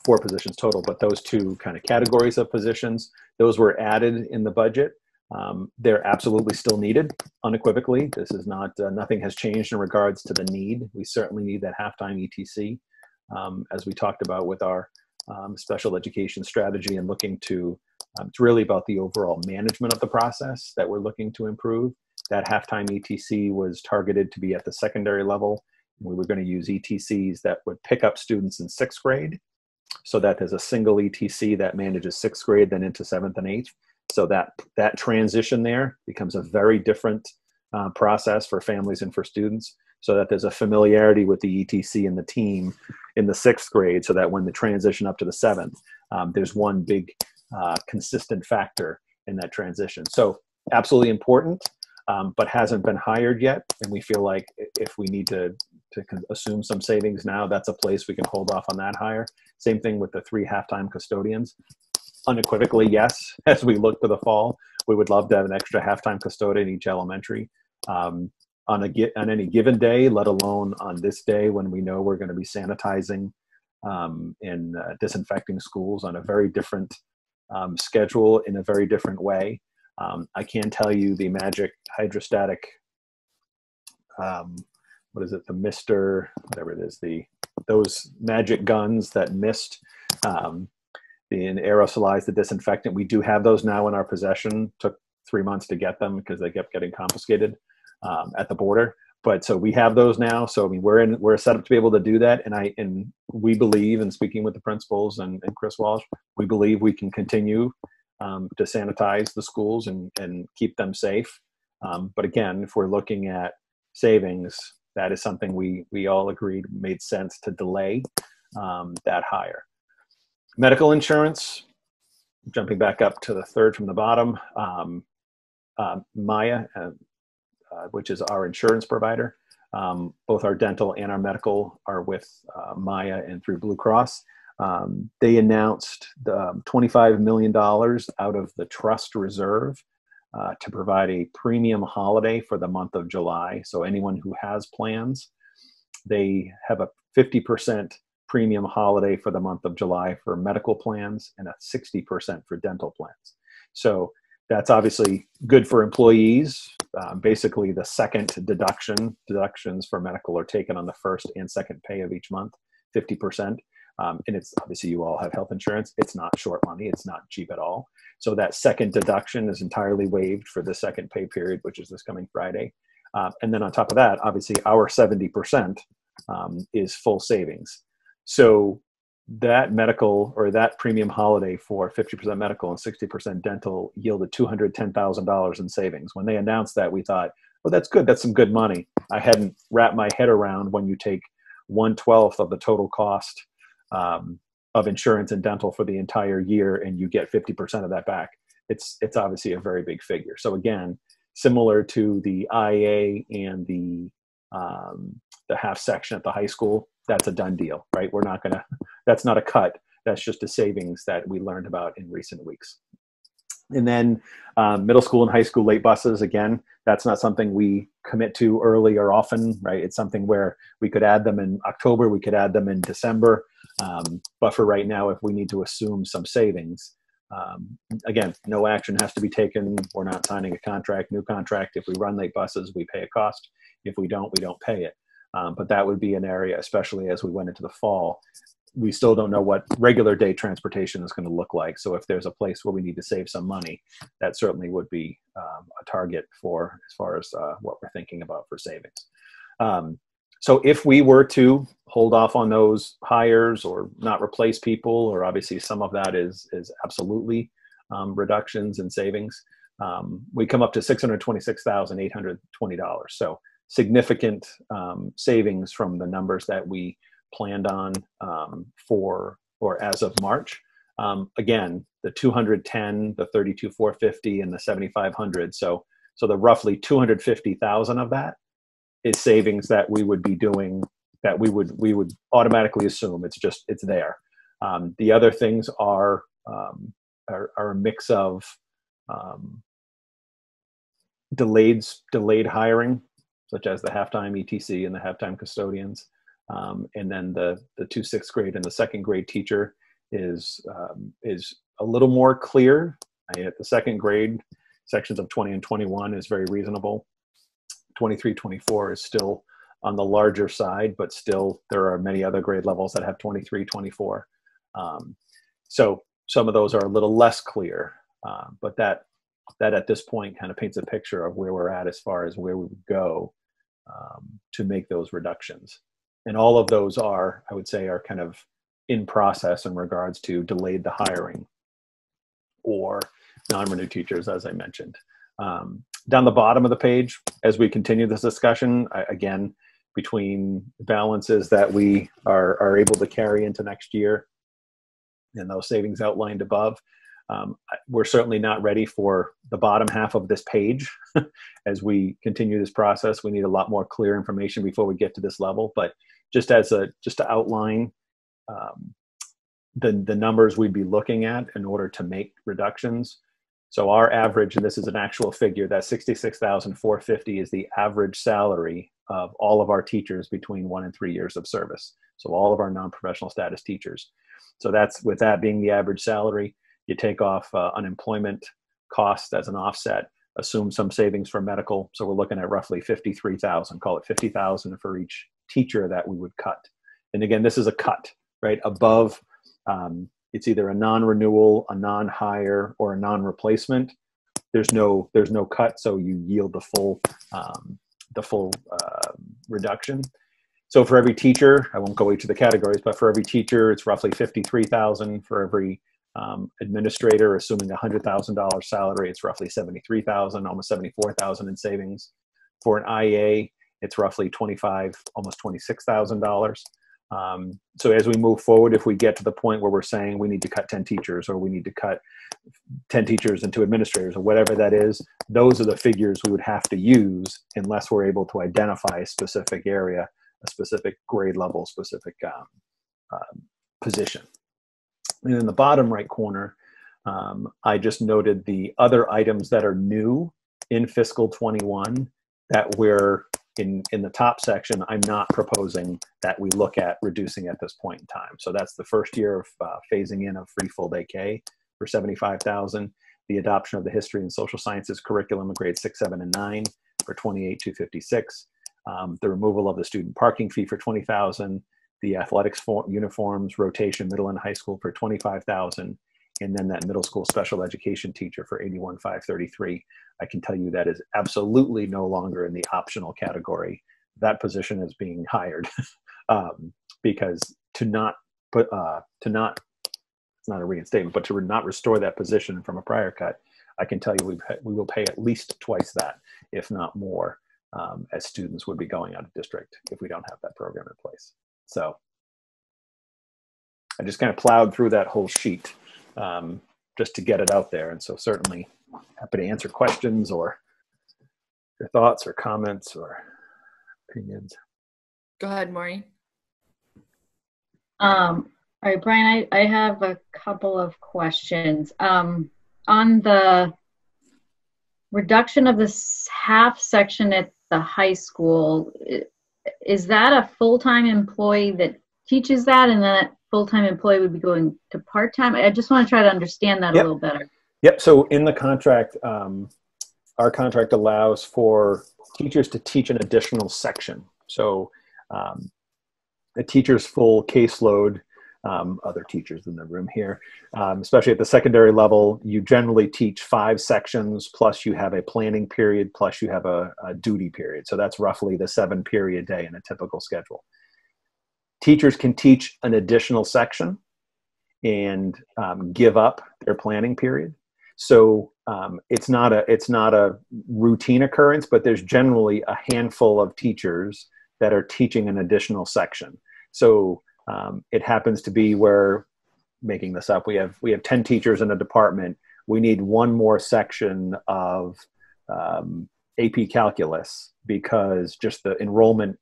4 positions total, but those 2 kind of categories of positions, those were added in the budget. They're absolutely still needed, unequivocally. This is not, nothing has changed in regards to the need. We certainly need that halftime ETC. as we talked about with our special education strategy, and looking to, it's really about the overall management of the process that we're looking to improve. That halftime ETC was targeted to be at the secondary level. We were going to use ETCs that would pick up students in 6th grade, so that there's a single ETC that manages 6th grade, then into 7th and 8th. So that transition there becomes a very different process for families and for students, so that there's a familiarity with the ETC and the team in the 6th grade, so that when the transition up to the 7th, there's one big consistent factor in that transition. So absolutely important, but hasn't been hired yet. And we feel like if we need to assume some savings now, that's a place we can hold off on that hire. Same thing with the 3 halftime custodians. Unequivocally, yes, as we look to the fall, we would love to have an extra halftime custodian in each elementary on any given day, let alone on this day when we know we're going to be sanitizing and disinfecting schools on a very different schedule, in a very different way. I can tell you the magic hydrostatic, what is it, the mister, whatever it is, those magic guns that mist and aerosolize the disinfectant. We do have those now in our possession. Took 3 months to get them because they kept getting confiscated at the border. But so we have those now. So I mean, we're set up to be able to do that. And we believe, and speaking with the principals and Chris Walsh, we believe we can continue to sanitize the schools and keep them safe. But again, if we're looking at savings, that is something we all agreed made sense to delay that hire. Medical insurance, jumping back up to the third from the bottom, Maya, which is our insurance provider. Both our dental and our medical are with Maya and through Blue Cross. They announced $25 million out of the trust reserve to provide a premium holiday for the month of July. So anyone who has plans, they have a 50% premium holiday for the month of July for medical plans and a 60% for dental plans. So that's obviously good for employees. Basically, the second deductions for medical are taken on the first and second pay of each month, 50%. And it's obviously, you all have health insurance. It's not short money. It's not cheap at all. So that second deduction is entirely waived for the second pay period, which is this coming Friday. And then on top of that, obviously our 70% is full savings. So that medical, or that premium holiday for 50% medical and 60% dental, yielded $210,000 in savings. When they announced that, we thought, well, that's good. That's some good money. I hadn't wrapped my head around when you take 1/12 of the total cost of insurance and dental for the entire year, and you get 50% of that back. It's obviously a very big figure. So again, similar to the IA and the half section at the high school, that's a done deal, right? That's not a cut. That's just a savings that we learned about in recent weeks. And then middle school and high school late buses, again, that's not something we commit to early or often, right? It's something where we could add them in October, we could add them in December. But for right now, if we need to assume some savings, again, no action has to be taken. We're not signing a new contract. If we run late buses, we pay a cost. If we don't, we don't pay it. But that would be an area, especially as we went into the fall. We still don't know what regular day transportation is going to look like. So if there's a place where we need to save some money, that certainly would be a target for as far as what we're thinking about for savings. So if we were to hold off on those hires or not replace people, or obviously some of that is absolutely reductions in savings, we come up to $626,820. So significant savings from the numbers that we planned on for, or as of March. Again, the 210, the 32,450, and the 7,500. So the roughly 250,000 of that is savings that we would be doing, that we would automatically assume. It's there. The other things are a mix of delayed hiring, such as the halftime ETC and the halftime custodians. And then the 2 6th grade and the 2nd grade teacher is a little more clear. At the 2nd grade, sections of 20 and 21 is very reasonable. 23, 24 is still on the larger side, but still there are many other grade levels that have 23, 24. So some of those are a little less clear, but that at this point kind of paints a picture of where we're at as far as where we would go to make those reductions. And all of those are, I would say, are kind of in process in regards to delayed the hiring or non-renewed teachers, as I mentioned. Down the bottom of the page, as we continue this discussion, again, between balances that we are able to carry into next year and those savings outlined above, we're certainly not ready for the bottom half of this page. As we continue this process, we need a lot more clear information before we get to this level. But just to outline the numbers we'd be looking at in order to make reductions. So our average, and this is an actual figure, that $66,450 is the average salary of all of our teachers between 1 and 3 years of service. So all of our non-professional status teachers. So that's, with that being the average salary, you take off unemployment costs as an offset, assume some savings for medical. So we're looking at roughly 53,000, call it 50,000 for each teacher that we would cut. And again, this is a cut, right? Above, it's either a non-renewal, a non-hire, or a non-replacement. There's no cut, so you yield the full reduction. So for every teacher, I won't go each of the categories, but for every teacher, it's roughly 53,000. For every administrator, assuming a $100,000 salary, it's roughly 73,000, almost 74,000 in savings. For an IA, it's roughly almost $26,000. So as we move forward, if we get to the point where we're saying we need to cut 10 teachers, or we need to cut 10 teachers and 2 administrators, or whatever that is, those are the figures we would have to use unless we're able to identify a specific area, a specific grade level, specific position. And in the bottom right corner, I just noted the other items that are new in fiscal 21 that we're in the top section. I'm not proposing that we look at reducing at this point in time. So that's the first year of phasing in of free full day K for 75,000, the adoption of the history and social sciences curriculum in grades 6, 7, and 9 for 28,256, the removal of the student parking fee for 20,000, the athletics uniforms rotation middle and high school for 25,000, and then that middle school special education teacher for 81,533. I can tell you that is absolutely no longer in the optional category. That position is being hired because it's not a reinstatement, but to not restore that position from a prior cut, I can tell you we will pay at least twice that, if not more, as students would be going out of district if we don't have that program in place. So I just kind of plowed through that whole sheet just to get it out there. And so certainly happy to answer questions or your thoughts or comments or opinions. Go ahead, Maureen. All right, Brian, I have a couple of questions. On the reduction of this half section at the high school, is that a full-time employee that teaches that, and then that full-time employee would be going to part-time? I just want to try to understand that a little better. Yep. So in the contract, our contract allows for teachers to teach an additional section. So a teacher's full caseload, other teachers in the room here, especially at the secondary level, you generally teach 5 sections, plus you have a planning period, plus you have a duty period. So that's roughly the 7-period day in a typical schedule. Teachers can teach an additional section and give up their planning period. So it's not a routine occurrence, but there's generally a handful of teachers that are teaching an additional section. So it happens to be where, making this up, we have 10 teachers in a department. We need one more section of AP Calculus because just the enrollment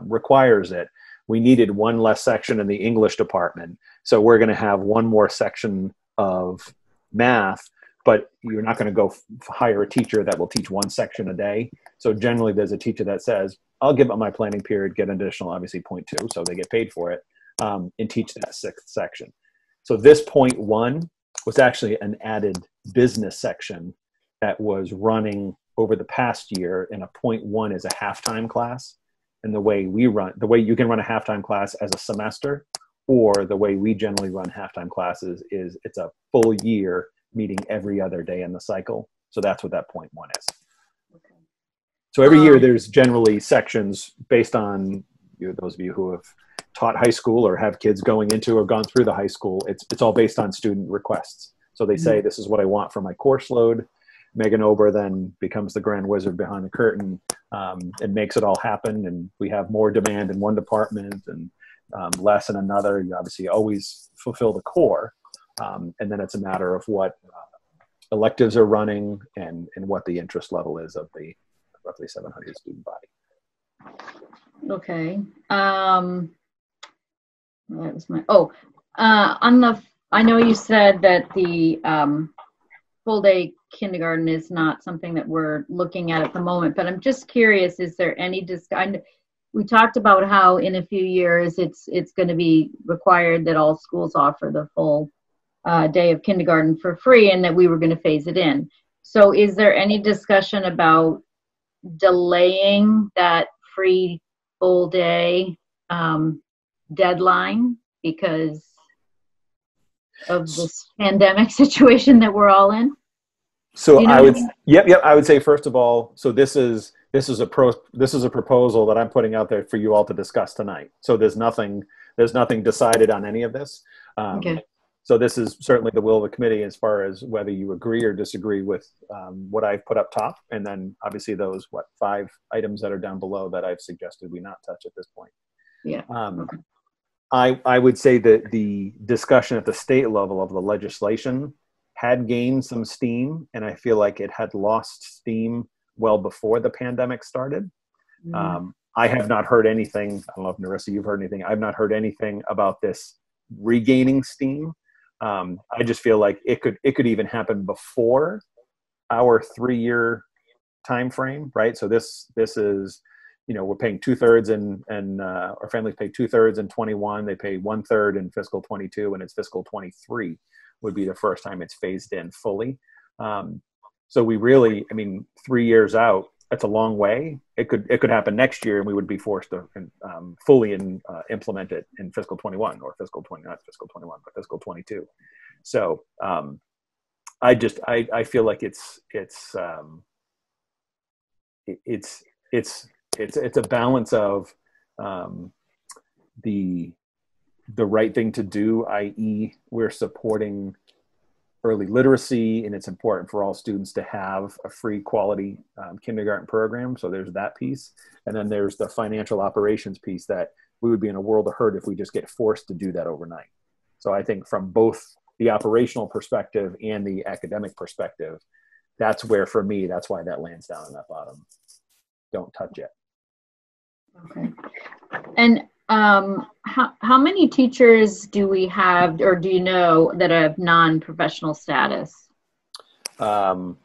requires it. We needed one less section in the English department. So we're going to have one more section of math, but you're not going to go hire a teacher that will teach one section a day. So generally there's a teacher that says, I'll give up my planning period, get an additional, obviously 0.2, so they get paid for it, and teach that 6th section. So this 0.1 was actually an added business section that was running over the past year, and a 0.1 is a halftime class. and the way you can run a halftime class as a semester, or the way we generally run halftime classes is it's a full year meeting every other day in the cycle. So that's what that point one is. Okay. So every year there's generally sections based on those of you who have taught high school or have kids going into or gone through the high school. It's all based on student requests. So they say, this is what I want for my course load. Megan Ober then becomes the grand wizard behind the curtain and makes it all happen. And we have more demand in one department and less in another. You obviously always fulfill the core. And then it's a matter of what electives are running and what the interest level is of the roughly 700 student body. Okay. That was my, I know you said that the full day kindergarten is not something that we're looking at the moment, but I'm just curious, is there any discussion? We talked about how in a few years it's going to be required that all schools offer the full day of kindergarten for free and that we were going to phase it in. So is there any discussion about delaying that free full day deadline because of this pandemic situation that we're all in? So I would, I would say first of all, so this is a proposal that I'm putting out there for you all to discuss tonight. So there's nothing decided on any of this. Okay. So this is certainly the will of the committee as far as whether you agree or disagree with what I've put up top, and then obviously those 5 items that are down below that I've suggested we not touch at this point. Yeah. Okay. I would say that the discussion at the state level of the legislation had gained some steam, and I feel like it had lost steam well before the pandemic started. I have not heard anything. I don't know if Narissa, you've heard anything. I've not heard anything about this regaining steam. I just feel like it could even happen before our 3-year time frame, right? So this is, we're paying 2/3 and our families pay 2/3 in 21. They pay 1/3 in fiscal 22, and it's fiscal 23 would be the first time it's phased in fully. So we really, 3 years out, that's a long way. It could happen next year, and we would be forced to fully implement it in fiscal 21 or fiscal 20, not fiscal 21, but fiscal 22. So I feel like it's a balance of the right thing to do, i.e., we're supporting early literacy, and it's important for all students to have a free quality kindergarten program. So there's that piece. And then there's the financial operations piece that we would be in a world of hurt if we just get forced to do that overnight. So I think from both the operational perspective and the academic perspective, that's where, for me, that's why that lands down in that bottom. Don't touch it. Okay. And how many teachers do we have, or do you know, that have non-professional status? About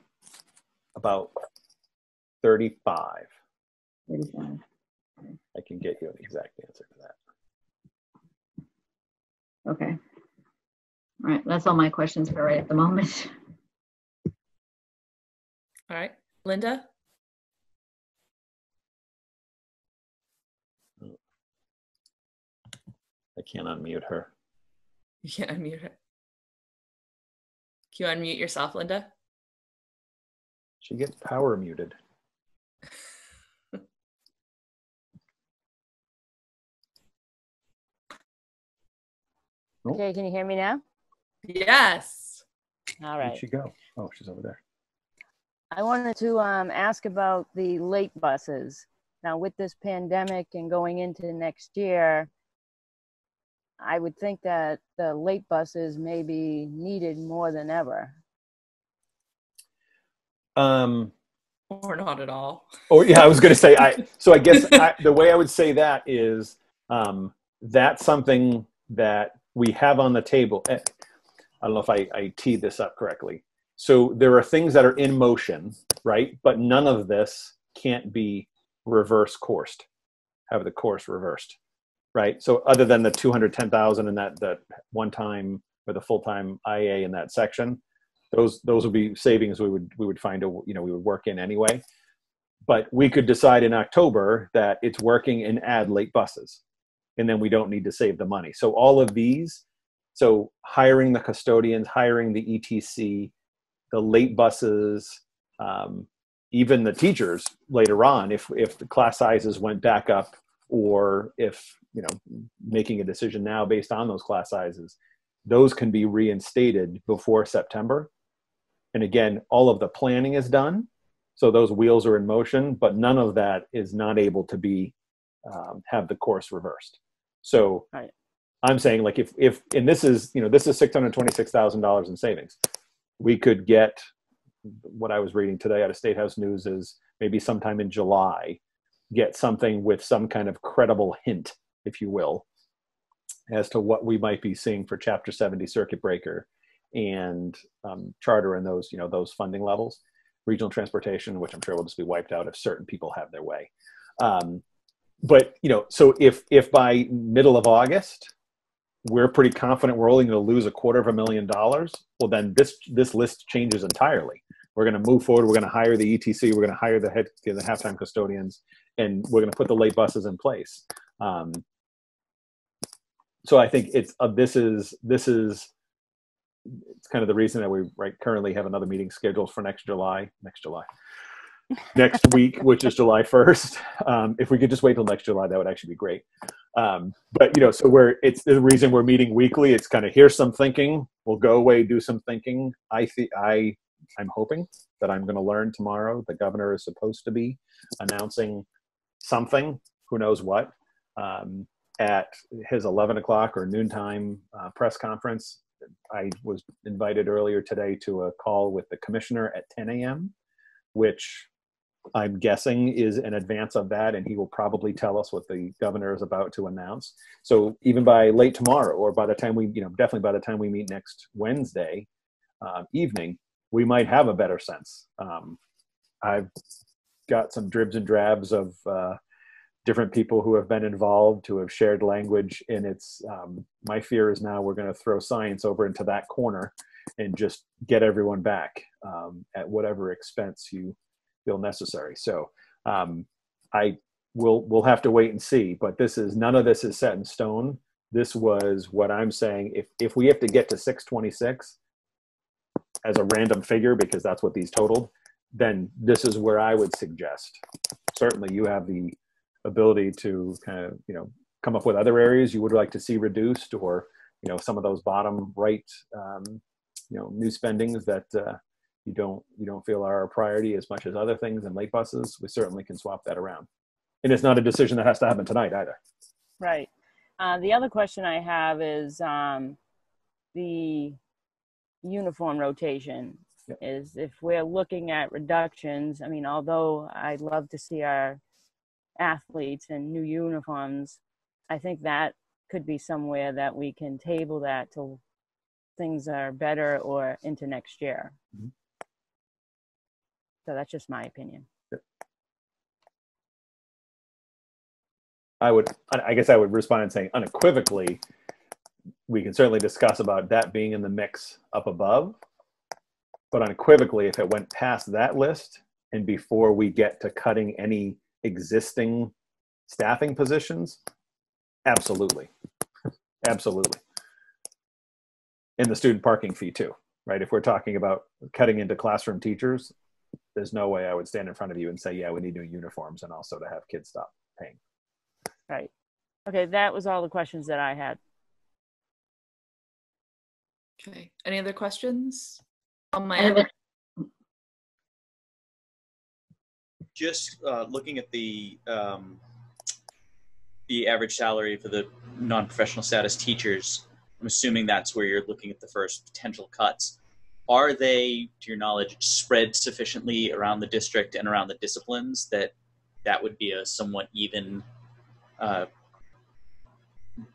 35. 35. I can get you an exact answer to that. Okay. All right. That's all my questions for right at the moment. All right. Linda? I can't unmute her. You can't unmute her. Can you unmute yourself, Linda? She gets power muted. Okay, can you hear me now? Yes. All right. Where'd she go? Oh, she's over there. I wanted to ask about the late buses. Now, with this pandemic and going into next year, I would think that the late buses may be needed more than ever. Or not at all. Oh, yeah, I was going to say, I guess the way I would say that is that's something that we have on the table. I don't know if I teed this up correctly. So there are things that are in motion, right? But none of this can't be reverse coursed, have the course reversed, right? So other than the 210,000 and that one time or the full-time IA in that section, those would be savings we would find we would work in anyway. But we could decide in October that it's working and add late buses, and then we don't need to save the money. So all of these, so hiring the custodians, hiring the ETC, the late buses, even the teachers later on, if the class sizes went back up, or if, making a decision now based on those class sizes, those can be reinstated before September. And again, all of the planning is done. So those wheels are in motion, but none of that is not able to be, have the course reversed. So Right. I'm saying, like, if and this is $626,000 in savings. We could get, what I was reading today out of State House News is maybe sometime in July, get something with some kind of credible hint, if you will, as to what we might be seeing for Chapter 70 circuit breaker and charter and those, those funding levels. Regional transportation, which I'm sure will just be wiped out if certain people have their way. But, so if by middle of August, we're pretty confident we're only going to lose $250,000, well, then this list changes entirely. We're going to move forward. We're going to hire the ETC. We're going to hire the halftime custodians, and we're going to put the late buses in place. So I think it's kind of the reason that we currently have another meeting scheduled for next week, which is July 1st. If we could just wait till next July, that would actually be great. But so it's the reason we're meeting weekly. It's kind of, here's some thinking. We'll go away, do some thinking. I'm hoping that I'm going to learn tomorrow. The governor is supposed to be announcing something, who knows what, at his 11 o'clock or noontime press conference. I was invited earlier today to a call with the commissioner at 10 a.m., which I'm guessing is in advance of that, and he will probably tell us what the governor is about to announce. So even by late tomorrow, or by the time we, definitely by the time we meet next Wednesday evening, we might have a better sense. I've got some dribs and drabs of different people who have been involved, who have shared language, and it's my fear is now we're going to throw science over into that corner and just get everyone back at whatever expense you feel necessary. So we'll have to wait and see, but none of this is set in stone. This was what I'm saying. If we have to get to 626 as a random figure, because that's what these totaled, then this is where I would suggest. Certainly you have the ability to kind of, come up with other areas you would like to see reduced, or, some of those bottom right, new spendings that you don't feel are a priority as much as other things and late buses. We certainly can swap that around. And it's not a decision that has to happen tonight either. Right. The other question I have is the uniform rotation. Yep. Is if we're looking at reductions, I mean, although I'd love to see our athletes in new uniforms, I think that could be somewhere that we can table that till things are better or into next year. Mm-hmm. So that's just my opinion. I guess I would respond and saying unequivocally, we can certainly discuss about that being in the mix up above, but unequivocally, if it went past that list and before we get to cutting any existing staffing positions, absolutely. Absolutely. And the student parking fee too, right? If we're talking about cutting into classroom teachers, there's no way I would stand in front of you and say, yeah, we need new uniforms and also to have kids stop paying. Right. Okay, that was all the questions that I had. Okay. Any other questions on my I have end? Just looking at the average salary for the non-professional status teachers, I'm assuming that's where you're looking at the first potential cuts. Are they, to your knowledge, spread sufficiently around the district and around the disciplines that would be a somewhat even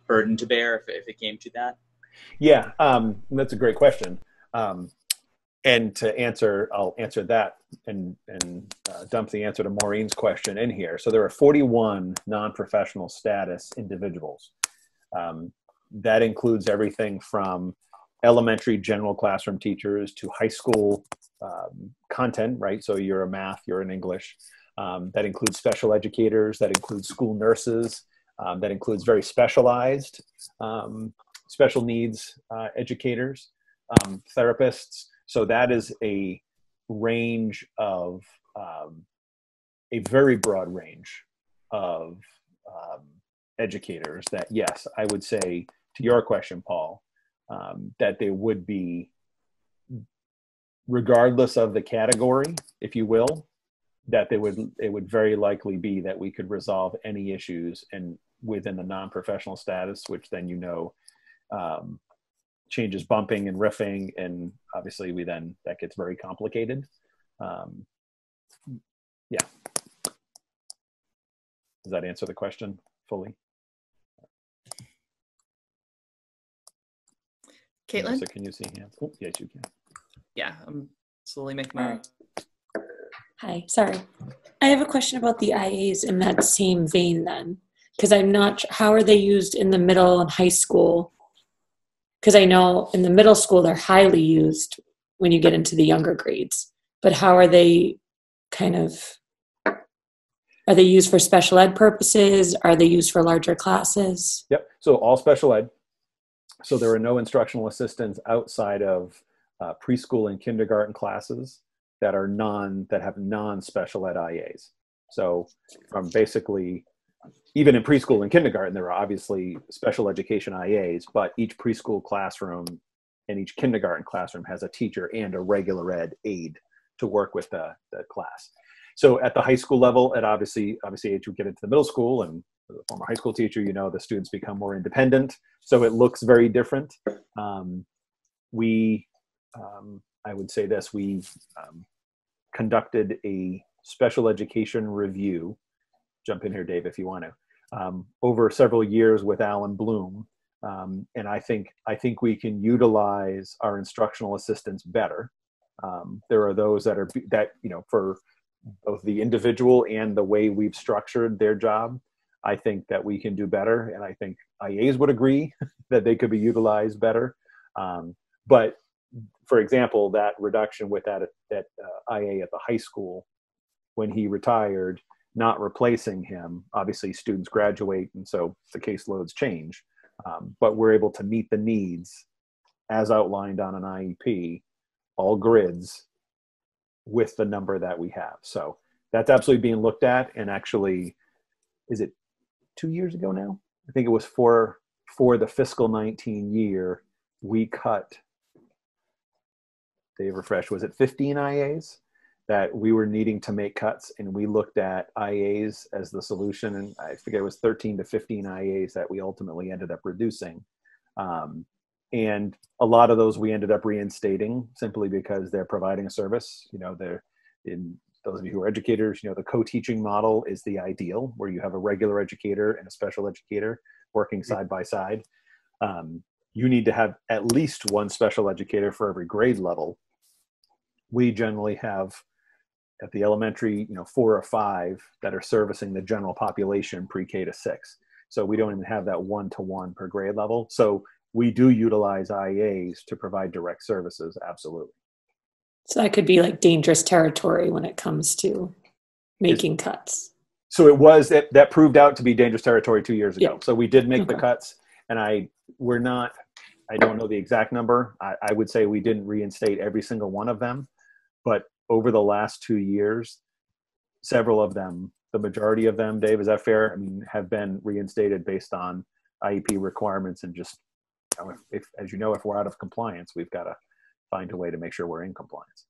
burden to bear if it came to that? Yeah, that's a great question. And to answer, I'll answer that and dump the answer to Maureen's question in here. So there are 41 non-professional status individuals. That includes everything from elementary general classroom teachers to high school content, right? So you're a math, you're an English, That includes special educators, that includes school nurses, that includes very specialized special needs educators, therapists. So that is a range of, a very broad range of educators that, yes, I would say to your question, Paul, that there would be, regardless of the category, if you will, that it would very likely be that we could resolve any issues and within the non-professional status, which then, changes bumping and riffing, and obviously that gets very complicated. Yeah. Does that answer the question fully? Caitlin? So can you see hands? Oh, yes, you can. Yeah, I'm slowly making my... Hi, sorry. I have a question about the IAs in that same vein then, because I'm not sure, how are they used in the middle and high school? Because I know in the middle school, they're highly used when you get into the younger grades, but how are they are they used for special ed purposes? Are they used for larger classes? Yep, so all special ed. So there are no instructional assistants outside of preschool and kindergarten classes that have non-special ed IAs. So from basically, even in preschool and kindergarten, there are obviously special education IAs, but each preschool classroom and each kindergarten classroom has a teacher and a regular ed aide to work with the class. So at the high school level, and obviously as you get into the middle school, and as a former high school teacher, the students become more independent. So it looks very different. I would say this, we conducted a special education review, jump in here, Dave, if you want to, over several years with Alan Bloom. And I think we can utilize our instructional assistants better. There are those that for both the individual and the way we've structured their job, I think that we can do better. And I think IAs would agree that they could be utilized better. But for example, that reduction with that IA at the high school, when he retired, not replacing him, obviously students graduate, and so the caseloads change. But we're able to meet the needs as outlined on an IEP, all grids, with the number that we have. So that's absolutely being looked at. And actually, is it 2 years ago now? I think it was for the fiscal 19 year, we cut, Dave refresh, was it 15 IAs that we were needing to make cuts, and we looked at IAs as the solution, and I forget it was 13 to 15 IAs that we ultimately ended up reducing. And a lot of those we ended up reinstating simply because they're providing a service. They're, in those of you who are educators, the co-teaching model is the ideal, where you have a regular educator and a special educator working side by side. You need to have at least one special educator for every grade level. We generally have at the elementary, 4 or 5 that are servicing the general population pre-K to 6. So we don't even have that 1-to-1 per grade level. So we do utilize IAs to provide direct services, absolutely. So that could be like dangerous territory when it comes to making cuts. So it was, that proved out to be dangerous territory 2 years ago. Yeah. So we did make the cuts, and I don't know the exact number. I would say we didn't reinstate every single one of them, but over the last 2 years, several of them, the majority of them, Dave, is that fair? I mean, have been reinstated based on IEP requirements, and just, if we're out of compliance, we've got to find a way to make sure we're in compliance.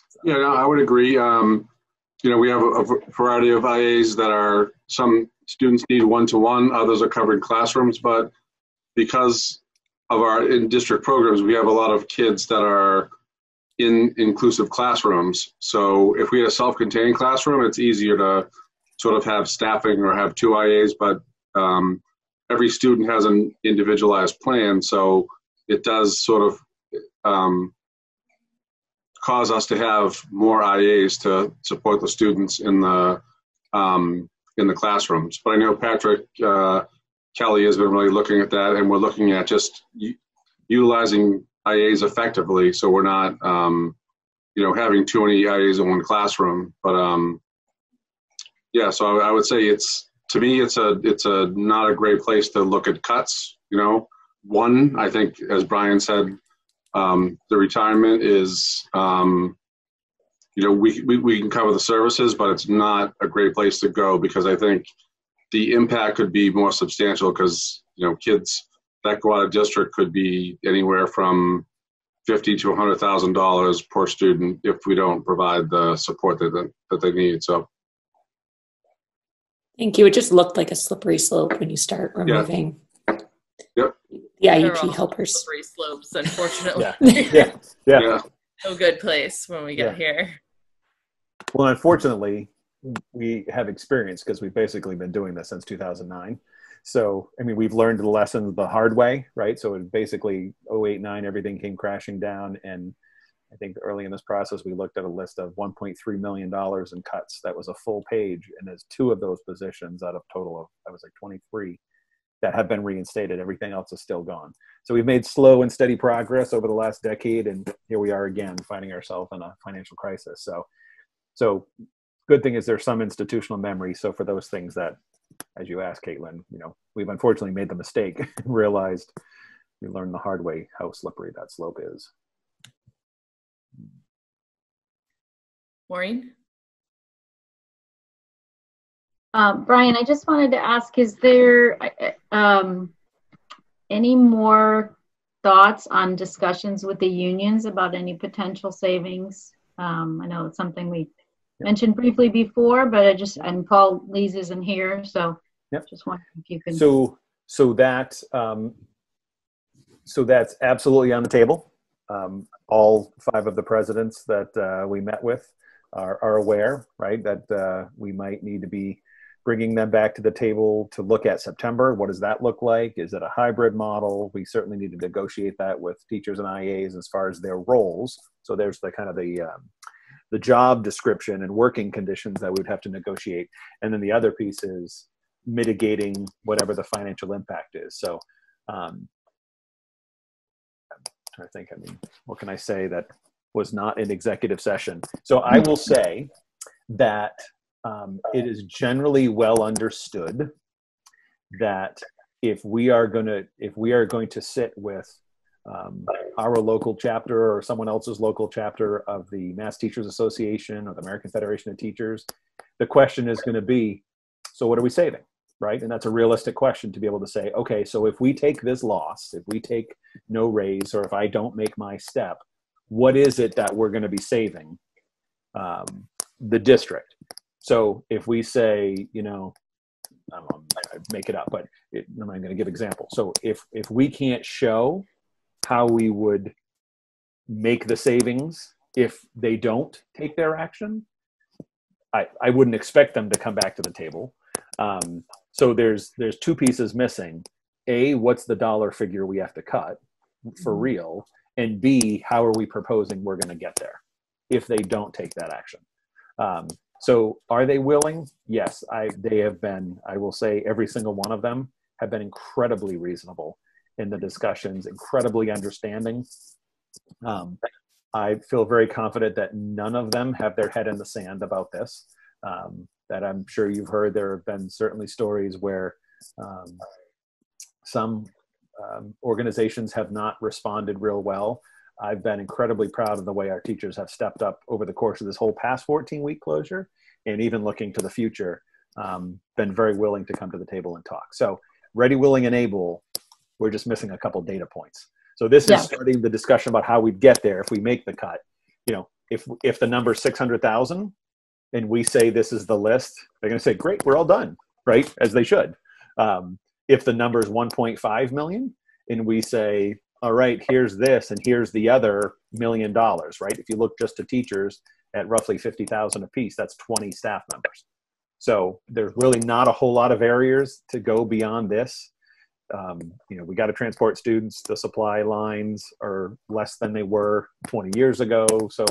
So. Yeah, no, I would agree. We have a variety of IAs that are, some students need 1-to-1, others are covered classrooms, but because of our in-district programs, we have a lot of kids that are in inclusive classrooms. So if we had a self-contained classroom, it's easier to sort of have staffing or have 2 IAs, but every student has an individualized plan. So it does sort of cause us to have more IAs to support the students in the classrooms. But I know Patrick Kelly has been really looking at that, and we're looking at just utilizing IAs effectively, so we're not having too many IAs in one classroom. But yeah, so I would say to me, it's a not a great place to look at cuts. One, I think, as Brian said, the retirement is, we can cover the services, but it's not a great place to go because I think the impact could be more substantial because, kids that go out of district could be anywhere from $50,000 to $100,000 per student if we don't provide the support that they need. So. Thank you. It just looked like a slippery slope when you start removing Yep. the They're IEP all helpers. slippery slopes, unfortunately. Yeah. No good place when we get here. Well, unfortunately, we have experience because we've basically been doing this since 2009. So, I mean, we've learned the lesson the hard way, right? So it basically 08, 09, everything came crashing down. And I think early in this process, we looked at a list of $1.3 million in cuts. That was a full page. And there's 2 of those positions out of total of, I was like 23 that have been reinstated. Everything else is still gone. So we've made slow and steady progress over the last decade. And here we are again, finding ourselves in a financial crisis. So good thing is there's some institutional memory. So for those things that, as you asked, Caitlin, we've unfortunately made the mistake and realized we learned the hard way how slippery that slope is. Maureen? Brian, I just wanted to ask, is there any more thoughts on discussions with the unions about any potential savings? I know it's something we mentioned briefly before, but and Paul Lees isn't here, so just wondering if you can. So that's absolutely on the table. All 5 of the presidents that we met with are aware, right, that we might need to be bringing them back to the table to look at September. What does that look like? Is it a hybrid model? We certainly need to negotiate that with teachers and IAs as far as their roles. So there's the kind of the job description and working conditions that we'd have to negotiate. And then the other piece is mitigating whatever the financial impact is. So I'm trying to think, what can I say that was not an executive session? So I will say that it is generally well understood that if we are going to sit with our local chapter or someone else's local chapter of the Mass Teachers Association or the American Federation of Teachers, the question is going to be, so what are we saving, right? And that's a realistic question to be able to say, okay, so if we take this loss, if we take no raise, or if I don't make my step, what is it that we're going to be saving the district? So if we say, I don't know, I make it up, but I'm going to give examples. So if we can't show how we would make the savings if they don't take their action, I wouldn't expect them to come back to the table. So there's 2 pieces missing. A, what's the dollar figure we have to cut for real? And B, how are we proposing we're going to get there if they don't take that action? So are they willing? Yes, they have been. I will say every single one of them have been incredibly reasonable in the discussions, incredibly understanding. I feel very confident that none of them have their head in the sand about this. That I'm sure you've heard, there have been certainly stories where some organizations have not responded real well. I've been incredibly proud of the way our teachers have stepped up over the course of this whole past 14-week closure, and even looking to the future, been very willing to come to the table and talk. So ready, willing, and able, we're just missing a couple data points. So this is starting the discussion about how we'd get there if we make the cut. If the number's 600,000 and we say this is the list, they're going to say, great, we're all done, right? As they should. If the number is 1.5 million and we say, all right, here's this and here's the other $1 million, right? If you look just to teachers at roughly 50,000 apiece, that's 20 staff members. So there's really not a whole lot of areas to go beyond this. We got to transport students. The supply lines are less than they were 20 years ago. So,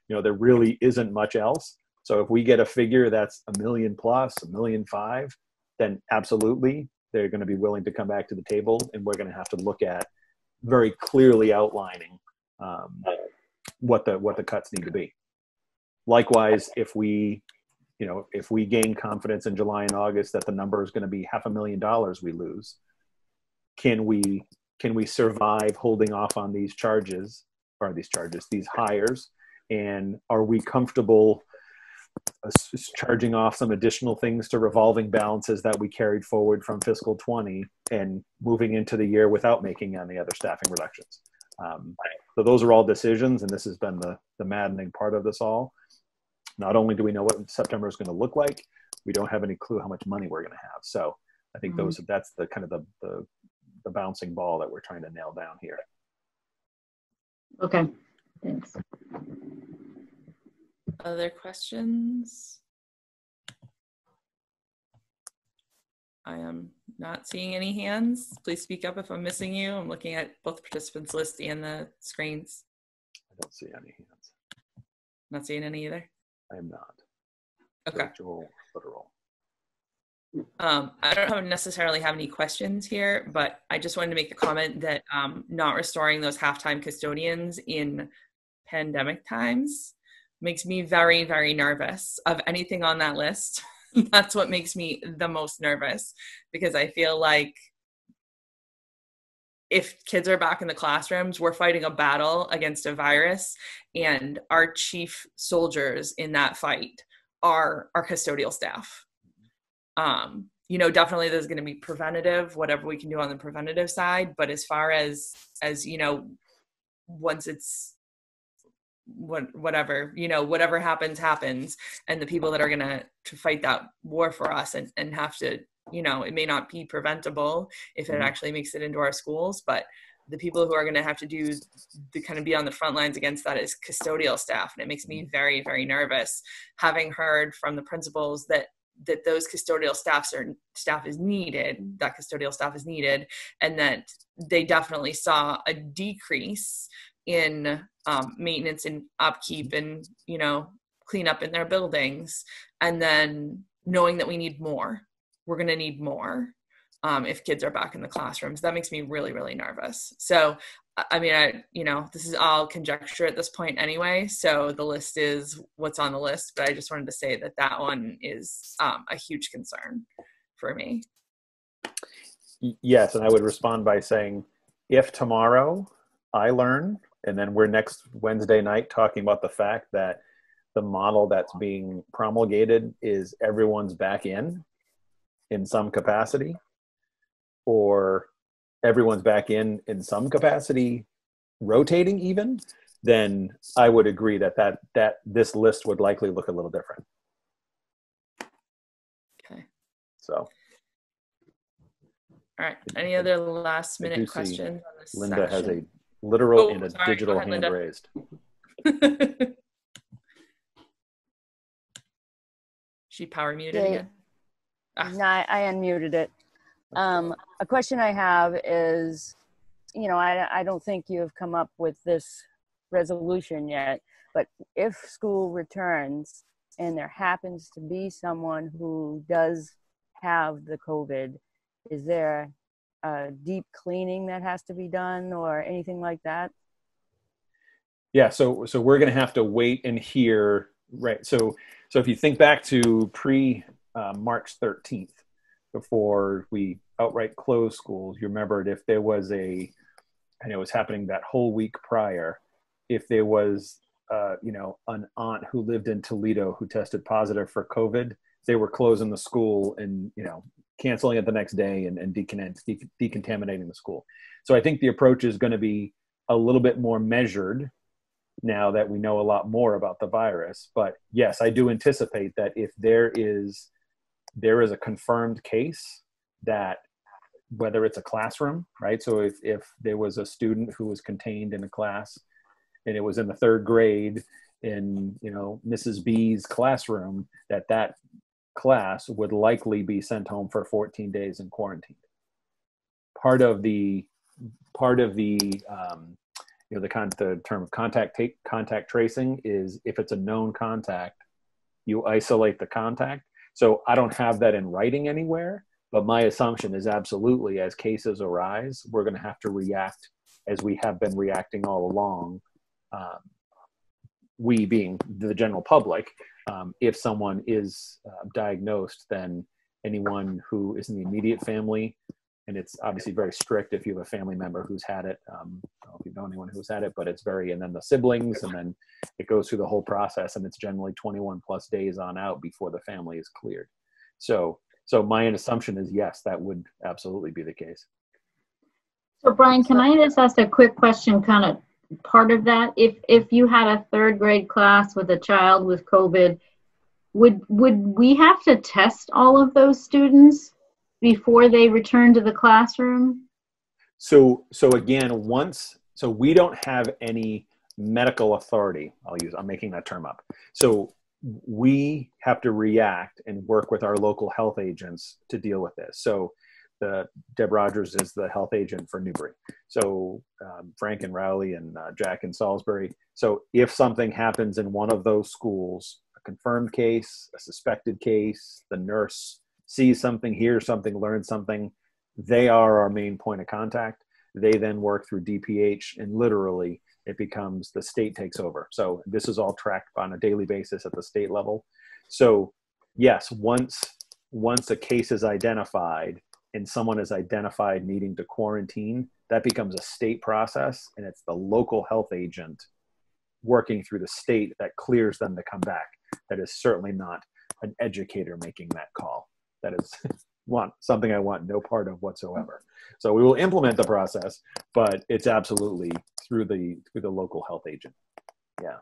there really isn't much else. So if we get a figure that's $1 million plus, $1.5 million, then absolutely they're going to be willing to come back to the table, and we're going to have to look at very clearly outlining what the cuts need to be. Likewise, if we if we gain confidence in July and August that the number is going to be $500,000 we lose, can we survive holding off on these these hires? And are we comfortable charging off some additional things to revolving balances that we carried forward from fiscal 20 and moving into the year without making any other staffing reductions? So those are all decisions, and this has been the maddening part of this all. Not only do we know what September is going to look like, we don't have any clue how much money we're going to have. So I think that's the kind of the bouncing ball that we're trying to nail down here. Okay, thanks. Other questions? I am not seeing any hands. Please speak up if I'm missing you. I'm looking at both participants list and the screens. I don't see any hands. Not seeing any either? I am not. Okay. Virtual, literal. I don't necessarily have any questions here, but I just wanted to make the comment that not restoring those halftime custodians in pandemic times makes me very, very nervous of anything on that list. That's what makes me the most nervous, because I feel like if kids are back in the classrooms, we're fighting a battle against a virus, and our chief soldiers in that fight are our custodial staff. Definitely there's going to be preventative, whatever we can do on the preventative side. But as far as once it's whatever happens, and the people that are going to fight that war for us and have to, it may not be preventable if it actually makes it into our schools, but the people who are going to have to do the kind of be on the front lines against that is custodial staff. And it makes me very, very nervous, having heard from the principals that those custodial staff is needed, that custodial staff is needed, and that they definitely saw a decrease in maintenance and upkeep and, cleanup in their buildings. And then knowing that we need more, we're going to need more if kids are back in the classrooms. That makes me really, really nervous. So, I mean, this is all conjecture at this point anyway. So the list is what's on the list, but I just wanted to say that one is a huge concern for me. Yes, and I would respond by saying, if tomorrow I learn, and then we're next Wednesday night talking about the fact that the model that's being promulgated is everyone's back in some capacity, or everyone's back in some capacity, rotating even, then I would agree that this list would likely look a little different. Okay. So. All right. Any other last minute questions on this Linda section? has a literal and a digital hand Linda. raised. She power muted again? No, I unmuted it. A question I have is, I don't think you have come up with this resolution yet, but if school returns and there happens to be someone who does have the COVID, is there a deep cleaning that has to be done or anything like that? Yeah, so we're going to have to wait and hear, right? So if you think back to March 13th, before we outright closed schools, you remembered if there was and it was happening that whole week prior, if there was, an aunt who lived in Toledo who tested positive for COVID, they were closing the school and, canceling it the next day and decontaminating the school. So I think the approach is going to be a little bit more measured now that we know a lot more about the virus. But yes, I do anticipate that if there is a confirmed case, that whether it's a classroom, right? So if there was a student who was contained in a class and it was in the third grade in, Mrs. B's classroom, that class would likely be sent home for 14 days in quarantine. Part of the the term of contact tracing is if it's a known contact, you isolate the contact. So I don't have that in writing anywhere, but my assumption is absolutely, as cases arise, we're going to have to react as we have been reacting all along, we being the general public, if someone is diagnosed, then anyone who is in the immediate family, and it's obviously very strict if you have a family member who's had it. I don't know if you know anyone who's had it, but it's and then the siblings, and then it goes through the whole process, and it's generally 21 plus days on out before the family is cleared. So my assumption is yes, that would absolutely be the case. So Brian, can I just ask a quick question, kind of part of that? If you had a third grade class with a child with COVID, would we have to test all of those students before they return to the classroom? So again, we don't have any medical authority. I'm making that term up. So we have to react and work with our local health agents to deal with this. So Deb Rogers is the health agent for Newbury. So Frank and Rowley and Jack in Salisbury. So if something happens in one of those schools, a confirmed case, a suspected case, the nurse sees something, hears something, learns something, they are our main point of contact. They then work through DPH, and literally it becomes the state takes over. So this is all tracked on a daily basis at the state level. So yes, once a case is identified and someone is identified needing to quarantine, that becomes a state process, and it's the local health agent working through the state that clears them to come back. That is certainly not an educator making that call. That is something I want no part of whatsoever. So we will implement the process, but it's absolutely through the local health agent. Yeah.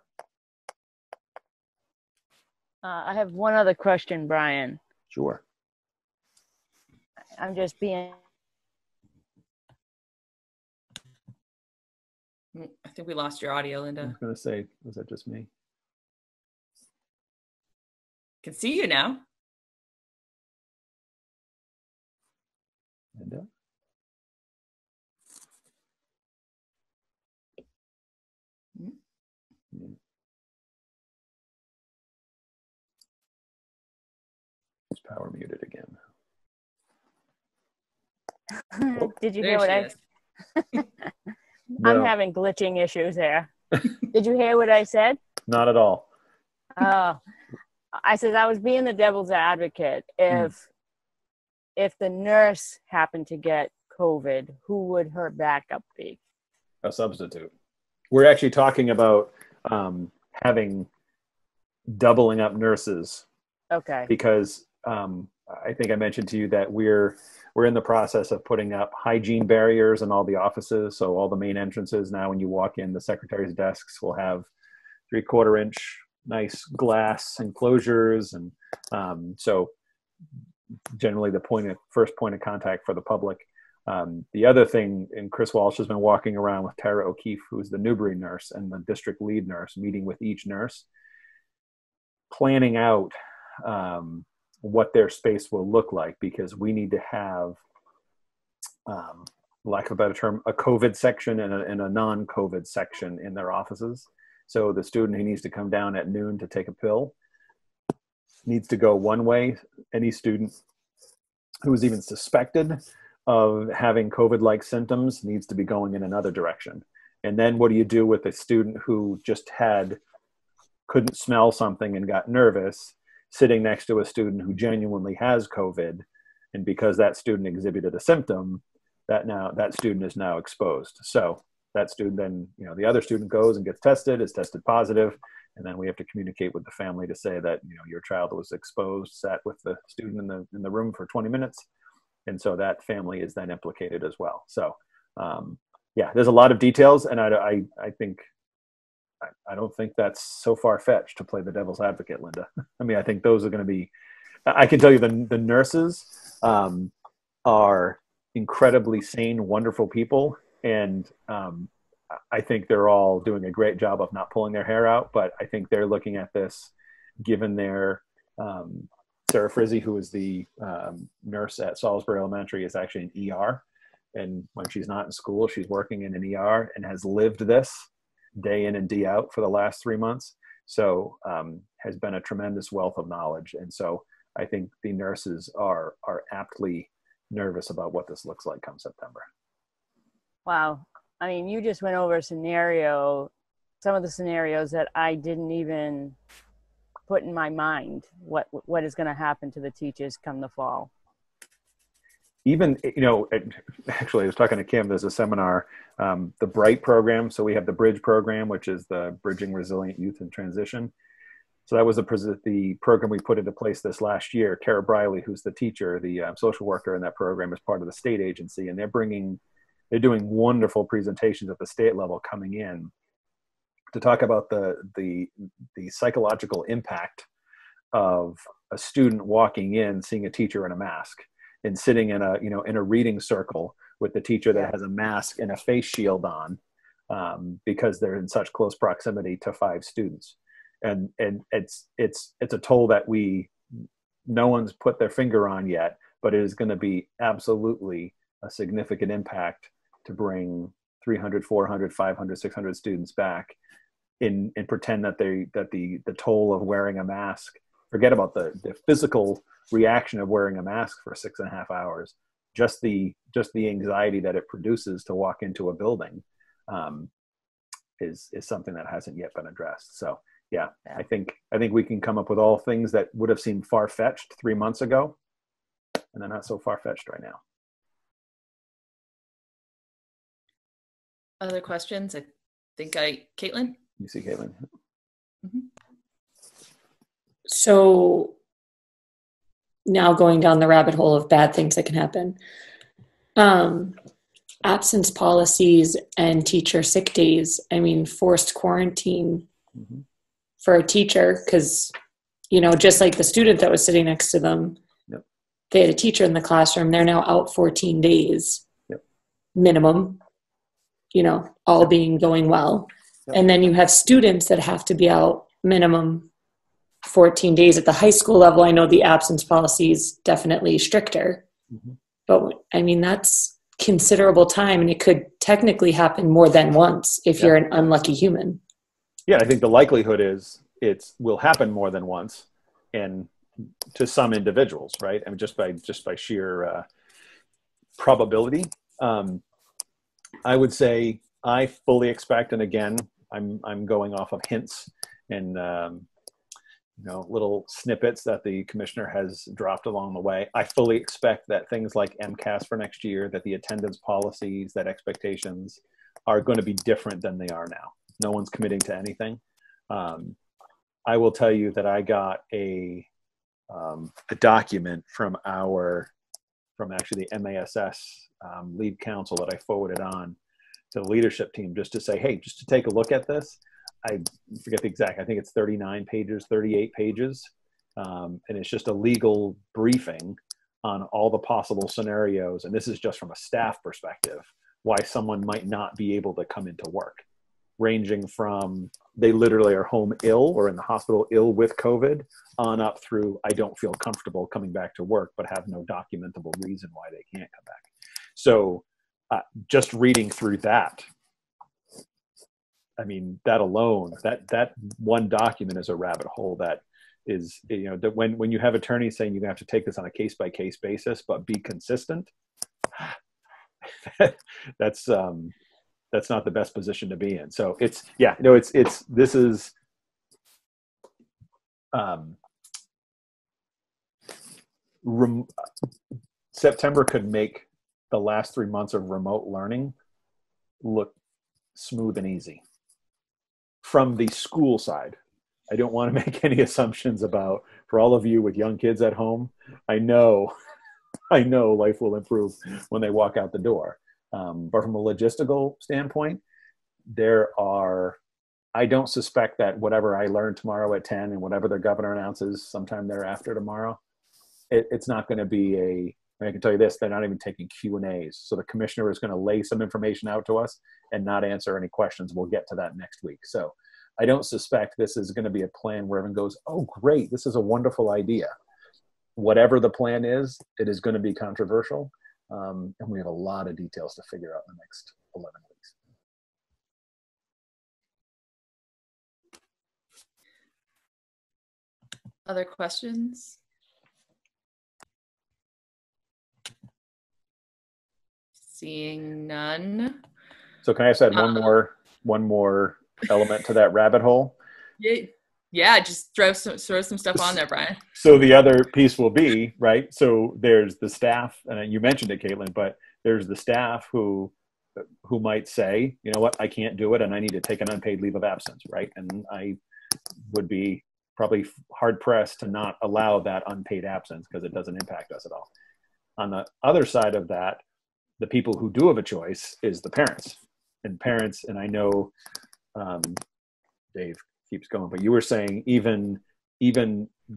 I have one other question, Brian. Sure. I'm just being. I think we lost your audio, Linda. I was going to say, was that just me? Can see you now. Linda? It's power muted again. Did you hear what I? No. I'm having glitching issues here. Did you hear what I said? Not at all. Oh, I said I was being the devil's advocate. If the nurse happened to get COVID, who would her backup be? A substitute. We're actually talking about doubling up nurses. Okay. Because I think I mentioned to you that we're in the process of putting up hygiene barriers in all the offices. So all the main entrances now, when you walk in, the secretary's desks will have 3/4 inch nice glass enclosures, and so generally the first point of contact for the public. The other thing, and Chris Walsh has been walking around with Tara O'Keefe, who's the Newbury nurse and the district lead nurse, meeting with each nurse, planning out what their space will look like, because we need to have, lack of a better term, a COVID section and a non-COVID section in their offices. So the student who needs to come down at noon to take a pill needs to go one way. Any student who is even suspected of having COVID-like symptoms needs to be going in another direction. And then what do you do with a student who just couldn't smell something and got nervous, sitting next to a student who genuinely has COVID, and because that student exhibited a symptom, that student is now exposed. So that student then, the other student goes and gets tested, is tested positive, and then we have to communicate with the family to say that, your child was exposed, sat with the student in the room for 20 minutes. And so that family is then implicated as well. So yeah, there's a lot of details, and I don't think that's so far-fetched to play the devil's advocate, Linda. I mean, I think those are going to be, I can tell you the nurses are incredibly sane, wonderful people. And I think they're all doing a great job of not pulling their hair out, but I think they're looking at this, given their, Sarah Frizzy, who is the nurse at Salisbury Elementary, is actually an ER. And when she's not in school, she's working in an ER and has lived this day in and day out for the last 3 months. So has been a tremendous wealth of knowledge. And so I think the nurses are aptly nervous about what this looks like come September. Wow. I mean, you just went over a scenario some of the scenarios that I didn't even put in my mind what is going to happen to the teachers come the fall. Even, actually I was talking to Kim, there's a seminar, the BRIGHT program. So we have the Bridge program, which is the Bridging Resilient Youth in Transition. So that was the program we put into place this last year. Kara Briley, who's the teacher, the social worker in that program, is part of the state agency, and they're doing wonderful presentations at the state level coming in to talk about the psychological impact of a student walking in, seeing a teacher in a mask, and sitting in a reading circle with the teacher that has a mask and a face shield on, because they're in such close proximity to 5 students. And it's a toll that no one's put their finger on yet, but it is going to be absolutely a significant impact to bring 300, 400, 500, 600 students back and pretend that the toll of wearing a mask, forget about the physical reaction of wearing a mask for 6.5 hours, just the anxiety that it produces to walk into a building is something that hasn't yet been addressed. So yeah, I think we can come up with all things that would have seemed far-fetched 3 months ago, and they're not so far-fetched right now. Other questions? I think Caitlin? You see Caitlin. Mm-hmm. So now going down the rabbit hole of bad things that can happen. Absence policies and teacher sick days. I mean, forced quarantine for a teacher, because, just like the student that was sitting next to them, they had a teacher in the classroom. They're now out 14 days minimum, all being going well. And then you have students that have to be out minimum 14 days at the high school level. I know the absence policy is definitely stricter, but I mean, that's considerable time, and it could technically happen more than once if you're an unlucky human. Yeah, I think the likelihood is it will happen more than once, and to some individuals, right? I mean, just by sheer probability. I would say I fully expect, and again, I'm going off of hints and little snippets that the commissioner has dropped along the way. I fully expect that things like MCAS for next year, that the attendance policies, that expectations are going to be different than they are now. No one's committing to anything. I will tell you that I got a document from actually the MASS lead counsel that I forwarded on to the leadership team, just to say, hey, just to take a look at this. I forget the exact, I think it's 39 pages, 38 pages. And it's just a legal briefing on all the possible scenarios. And this is just from a staff perspective, why someone might not be able to come into work, ranging from they literally are home ill or in the hospital ill with COVID on up through, I don't feel comfortable coming back to work, but have no documentable reason why they can't come back. So just reading through that, I mean, that alone, that one document is a rabbit hole that is, that when you have attorneys saying you're gonna have to take this on a case-by-case basis, but be consistent, that's not the best position to be in. So this is September could make the last 3 months of remote learning look smooth and easy. From the school side, I don't want to make any assumptions about, for all of you with young kids at home, I know life will improve when they walk out the door. But from a logistical standpoint, I don't suspect that whatever I learn tomorrow at 10 and whatever the governor announces sometime thereafter tomorrow, it's not going to be I can tell you this, they're not even taking Q&As. So the commissioner is going to lay some information out to us and not answer any questions. We'll get to that next week. So I don't suspect this is going to be a plan where everyone goes, oh, great, this is a wonderful idea. Whatever the plan is, it is going to be controversial. And we have a lot of details to figure out in the next 11 weeks. Other questions? Seeing none. So can I just add one more element to that rabbit hole. Yeah, just throw some stuff on there, Brian. So the other piece will be, right, so there's the staff, and you mentioned it, Caitlin, but there's the staff who might say, you know what, I can't do it and I need to take an unpaid leave of absence, right? And I would be probably hard pressed to not allow that unpaid absence because it doesn't impact us at all. On the other side of that, the people who do have a choice is the parents. And parents, and I know Dave keeps going, but you were saying even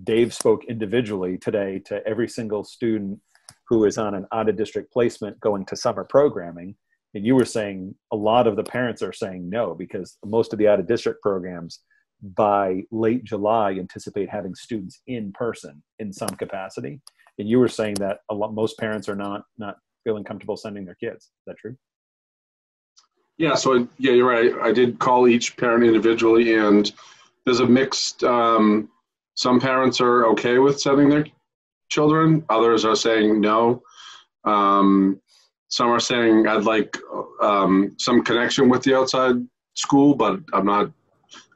Dave spoke individually today to every single student who is on an out of district placement going to summer programming. And you were saying a lot of the parents are saying no, because most of the out of district programs by late July anticipate having students in person in some capacity. And you were saying that most parents are not feeling comfortable sending their kids. Is that true? Yeah, so yeah, you're right. I did call each parent individually, and there's a mixed, some parents are okay with sending their children. Others are saying no. Some are saying I'd like some connection with the outside school, but I'm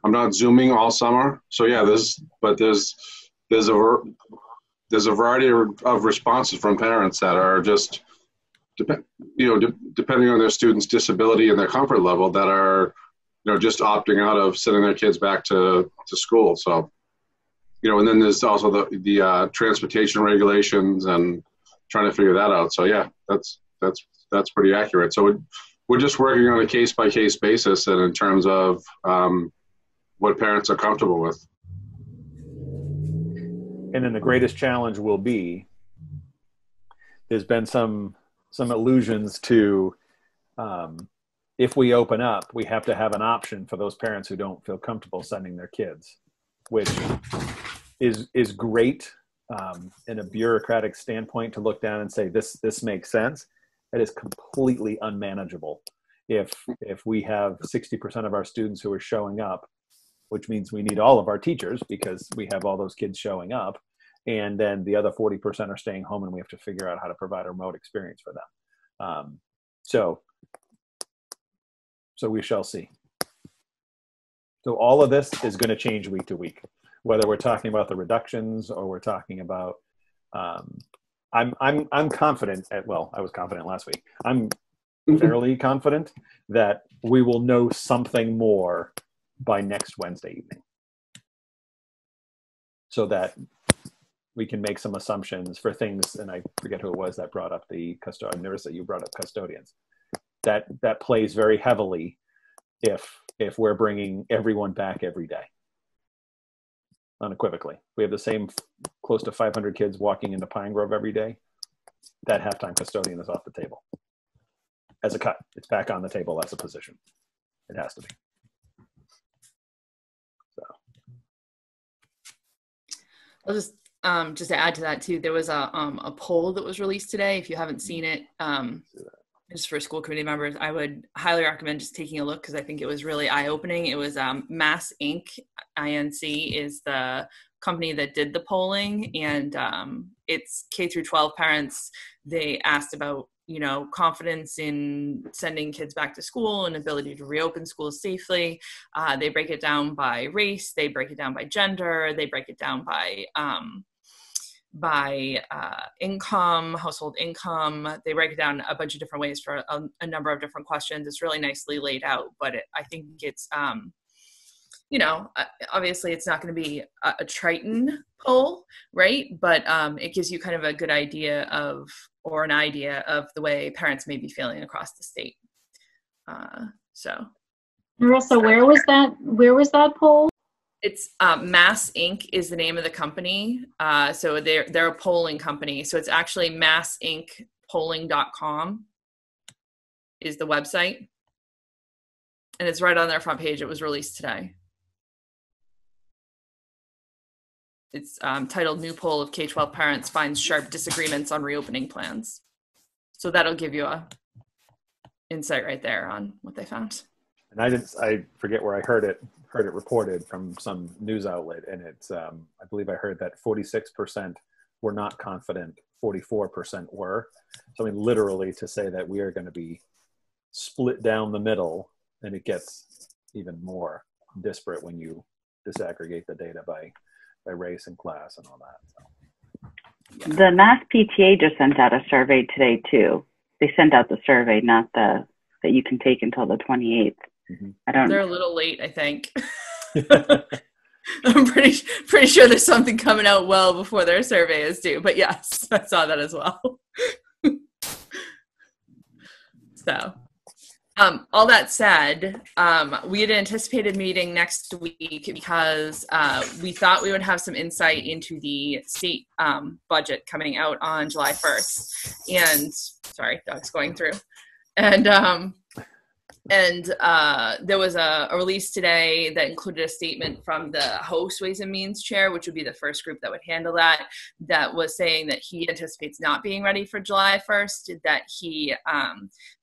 not Zooming all summer. So yeah, there's a variety of responses from parents that are just, depending on their student's disability and their comfort level, that are, just opting out of sending their kids back to school. So, and then there's also the transportation regulations and trying to figure that out. So yeah, that's pretty accurate. So we're just working on a case by case basis, and in terms of what parents are comfortable with. And then the greatest challenge will be, there's been some allusions to, if we open up, we have to have an option for those parents who don't feel comfortable sending their kids, which is great in a bureaucratic standpoint to look down and say, this makes sense. That is completely unmanageable. If we have 60% of our students who are showing up, which means we need all of our teachers because we have all those kids showing up, and then the other 40% are staying home, and we have to figure out how to provide a remote experience for them. So we shall see. So all of this is going to change week to week, whether we're talking about the reductions or we're talking about. I'm confident. I was confident last week. I'm fairly confident that we will know something more by next Wednesday evening, so that we can make some assumptions for things. And I forget who it was that brought up the custodian. I noticed that you brought up custodians. That plays very heavily if we're bringing everyone back every day. Unequivocally, we have the same close to 500 kids walking into Pine Grove every day. That halftime custodian is off the table as a cut. It's back on the table as a position. It has to be. So I'll just to add to that too, there was a poll that was released today. If you haven't seen it, just for school committee members, I would highly recommend just taking a look, because I think it was really eye-opening. It was Mass Inc. INC is the company that did the polling, and it's K through 12 parents. They asked about confidence in sending kids back to school and ability to reopen schools safely. They break it down by race, they break it down by gender, they break it down by income, household income. They break it down a bunch of different ways for a number of different questions. It's really nicely laid out, but I think it's, obviously it's not going to be a Triton poll, right? But it gives you kind of a good idea of the way parents may be feeling across the state. So, Marissa, where was that poll? It's Mass Inc. is the name of the company. So they're a polling company. So it's actually massincpolling.com is the website. And it's right on their front page. It was released today. It's titled New Poll of K-12 Parents Finds Sharp Disagreements on Reopening Plans. So that'll give you a insight right there on what they found. And I forget where I heard it reported from some news outlet, and it's I believe I heard that 46% were not confident, 44% were. So I mean, literally, to say that we are going to be split down the middle, and it gets even more disparate when you disaggregate the data by race and class and all that. So. The Mass PTA just sent out a survey today too. They sent out the survey, not that you can take until the 28th. Mm-hmm. They're a little late, I think. I'm pretty sure there's something coming out well before their survey is due. But yes, I saw that as well. So, all that said, we had anticipated meeting next week because we thought we would have some insight into the state budget coming out on July 1st. And sorry, dog's going through. And there was a release today that included a statement from the House Ways and Means chair, which would be the first group that would handle that was saying that he anticipates not being ready for July 1st, that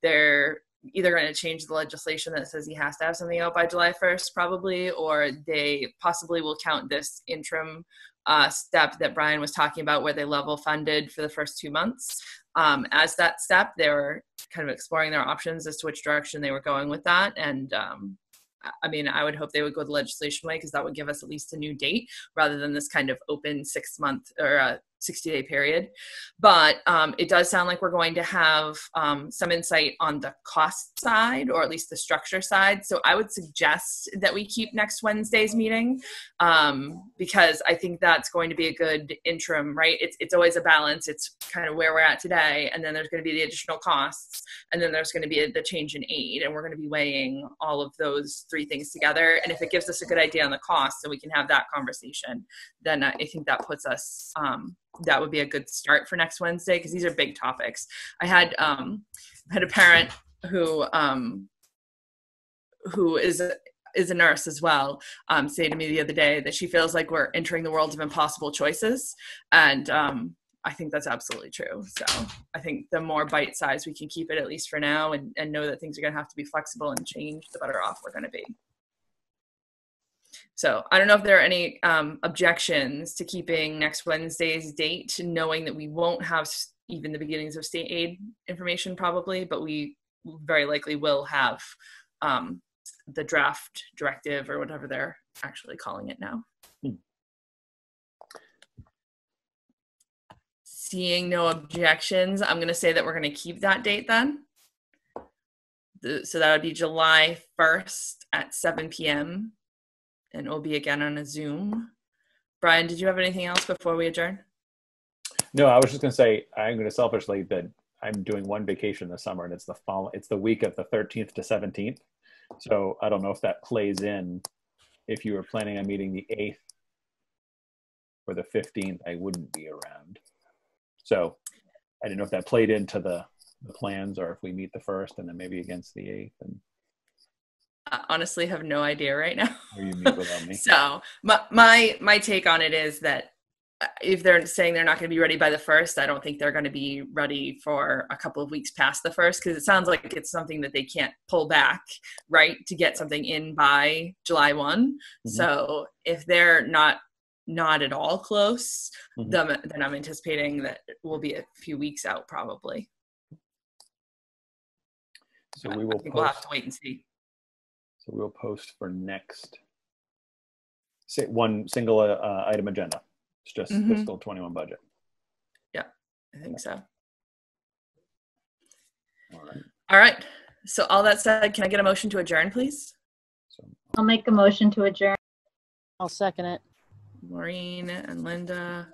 they're either going to change the legislation that says he has to have something out by July 1st probably, or they possibly will count this interim step that Brian was talking about where they level funded for the first 2 months. As that step, they were kind of exploring their options as to which direction they were going with that. And I mean, I would hope they would go the legislation way because that would give us at least a new date rather than this kind of open 6 month or 60-day period. But it does sound like we're going to have some insight on the cost side, or at least the structure side. So I would suggest that we keep next Wednesday's meeting because I think that's going to be a good interim, right? It's always a balance. It's kind of where we're at today. And then there's going to be the additional costs. And then there's going to be the change in aid. And we're going to be weighing all of those three things together. And if it gives us a good idea on the cost, so we can have that conversation, then I think that puts us that would be a good start for next Wednesday because these are big topics. I had a parent who is a nurse as well say to me the other day that she feels like we're entering the world of impossible choices, and I think that's absolutely true. So I think the more bite size we can keep it, at least for now, and know that things are going to have to be flexible and change, the better off we're going to be. So I don't know if there are any objections to keeping next Wednesday's date, knowing that we won't have even the beginnings of state aid information probably, but we very likely will have the draft directive or whatever they're actually calling it now. Seeing no objections, I'm going to say that we're going to keep that date then. So that would be July 1st at 7 p.m. And it will be again on a Zoom. Brian, did you have anything else before we adjourn? No, I was just going to say, I'm going to selfishly that I'm doing one vacation this summer, and it's the week of the 13th to 17th. So I don't know if that plays in. If you were planning on meeting the 8th or the 15th, I wouldn't be around. So I didn't know if that played into the plans, or if we meet the 1st and then maybe against the 8th. And I honestly have no idea right now. Or you meet without me. So my take on it is that if they're saying they're not going to be ready by the 1st, I don't think they're going to be ready for a couple of weeks past the 1st, because it sounds like it's something that they can't pull back, right, to get something in by July 1. Mm-hmm. So if they're not at all close, mm-hmm. then I'm anticipating that we'll be a few weeks out probably. So we will. I think we'll have to wait and see. So we'll post for next, say, one single item agenda. It's just mm-hmm. fiscal 21 budget. Yeah, I think so. All right. So all that said, can I get a motion to adjourn, please? I'll make a motion to adjourn. I'll second it. Maureen and Linda.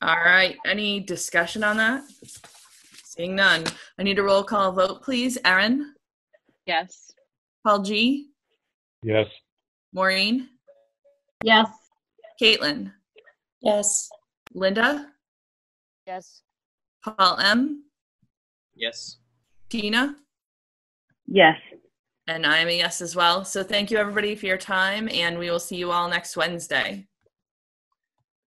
All right. Any discussion on that? Seeing none. I need a roll call vote, please. Erin? Yes. Paul G? Yes. Maureen? Yes. Caitlin? Yes. Linda? Yes. Paul M? Yes. Tina? Yes. And I am a yes as well. So thank you everybody for your time, and we will see you all next Wednesday.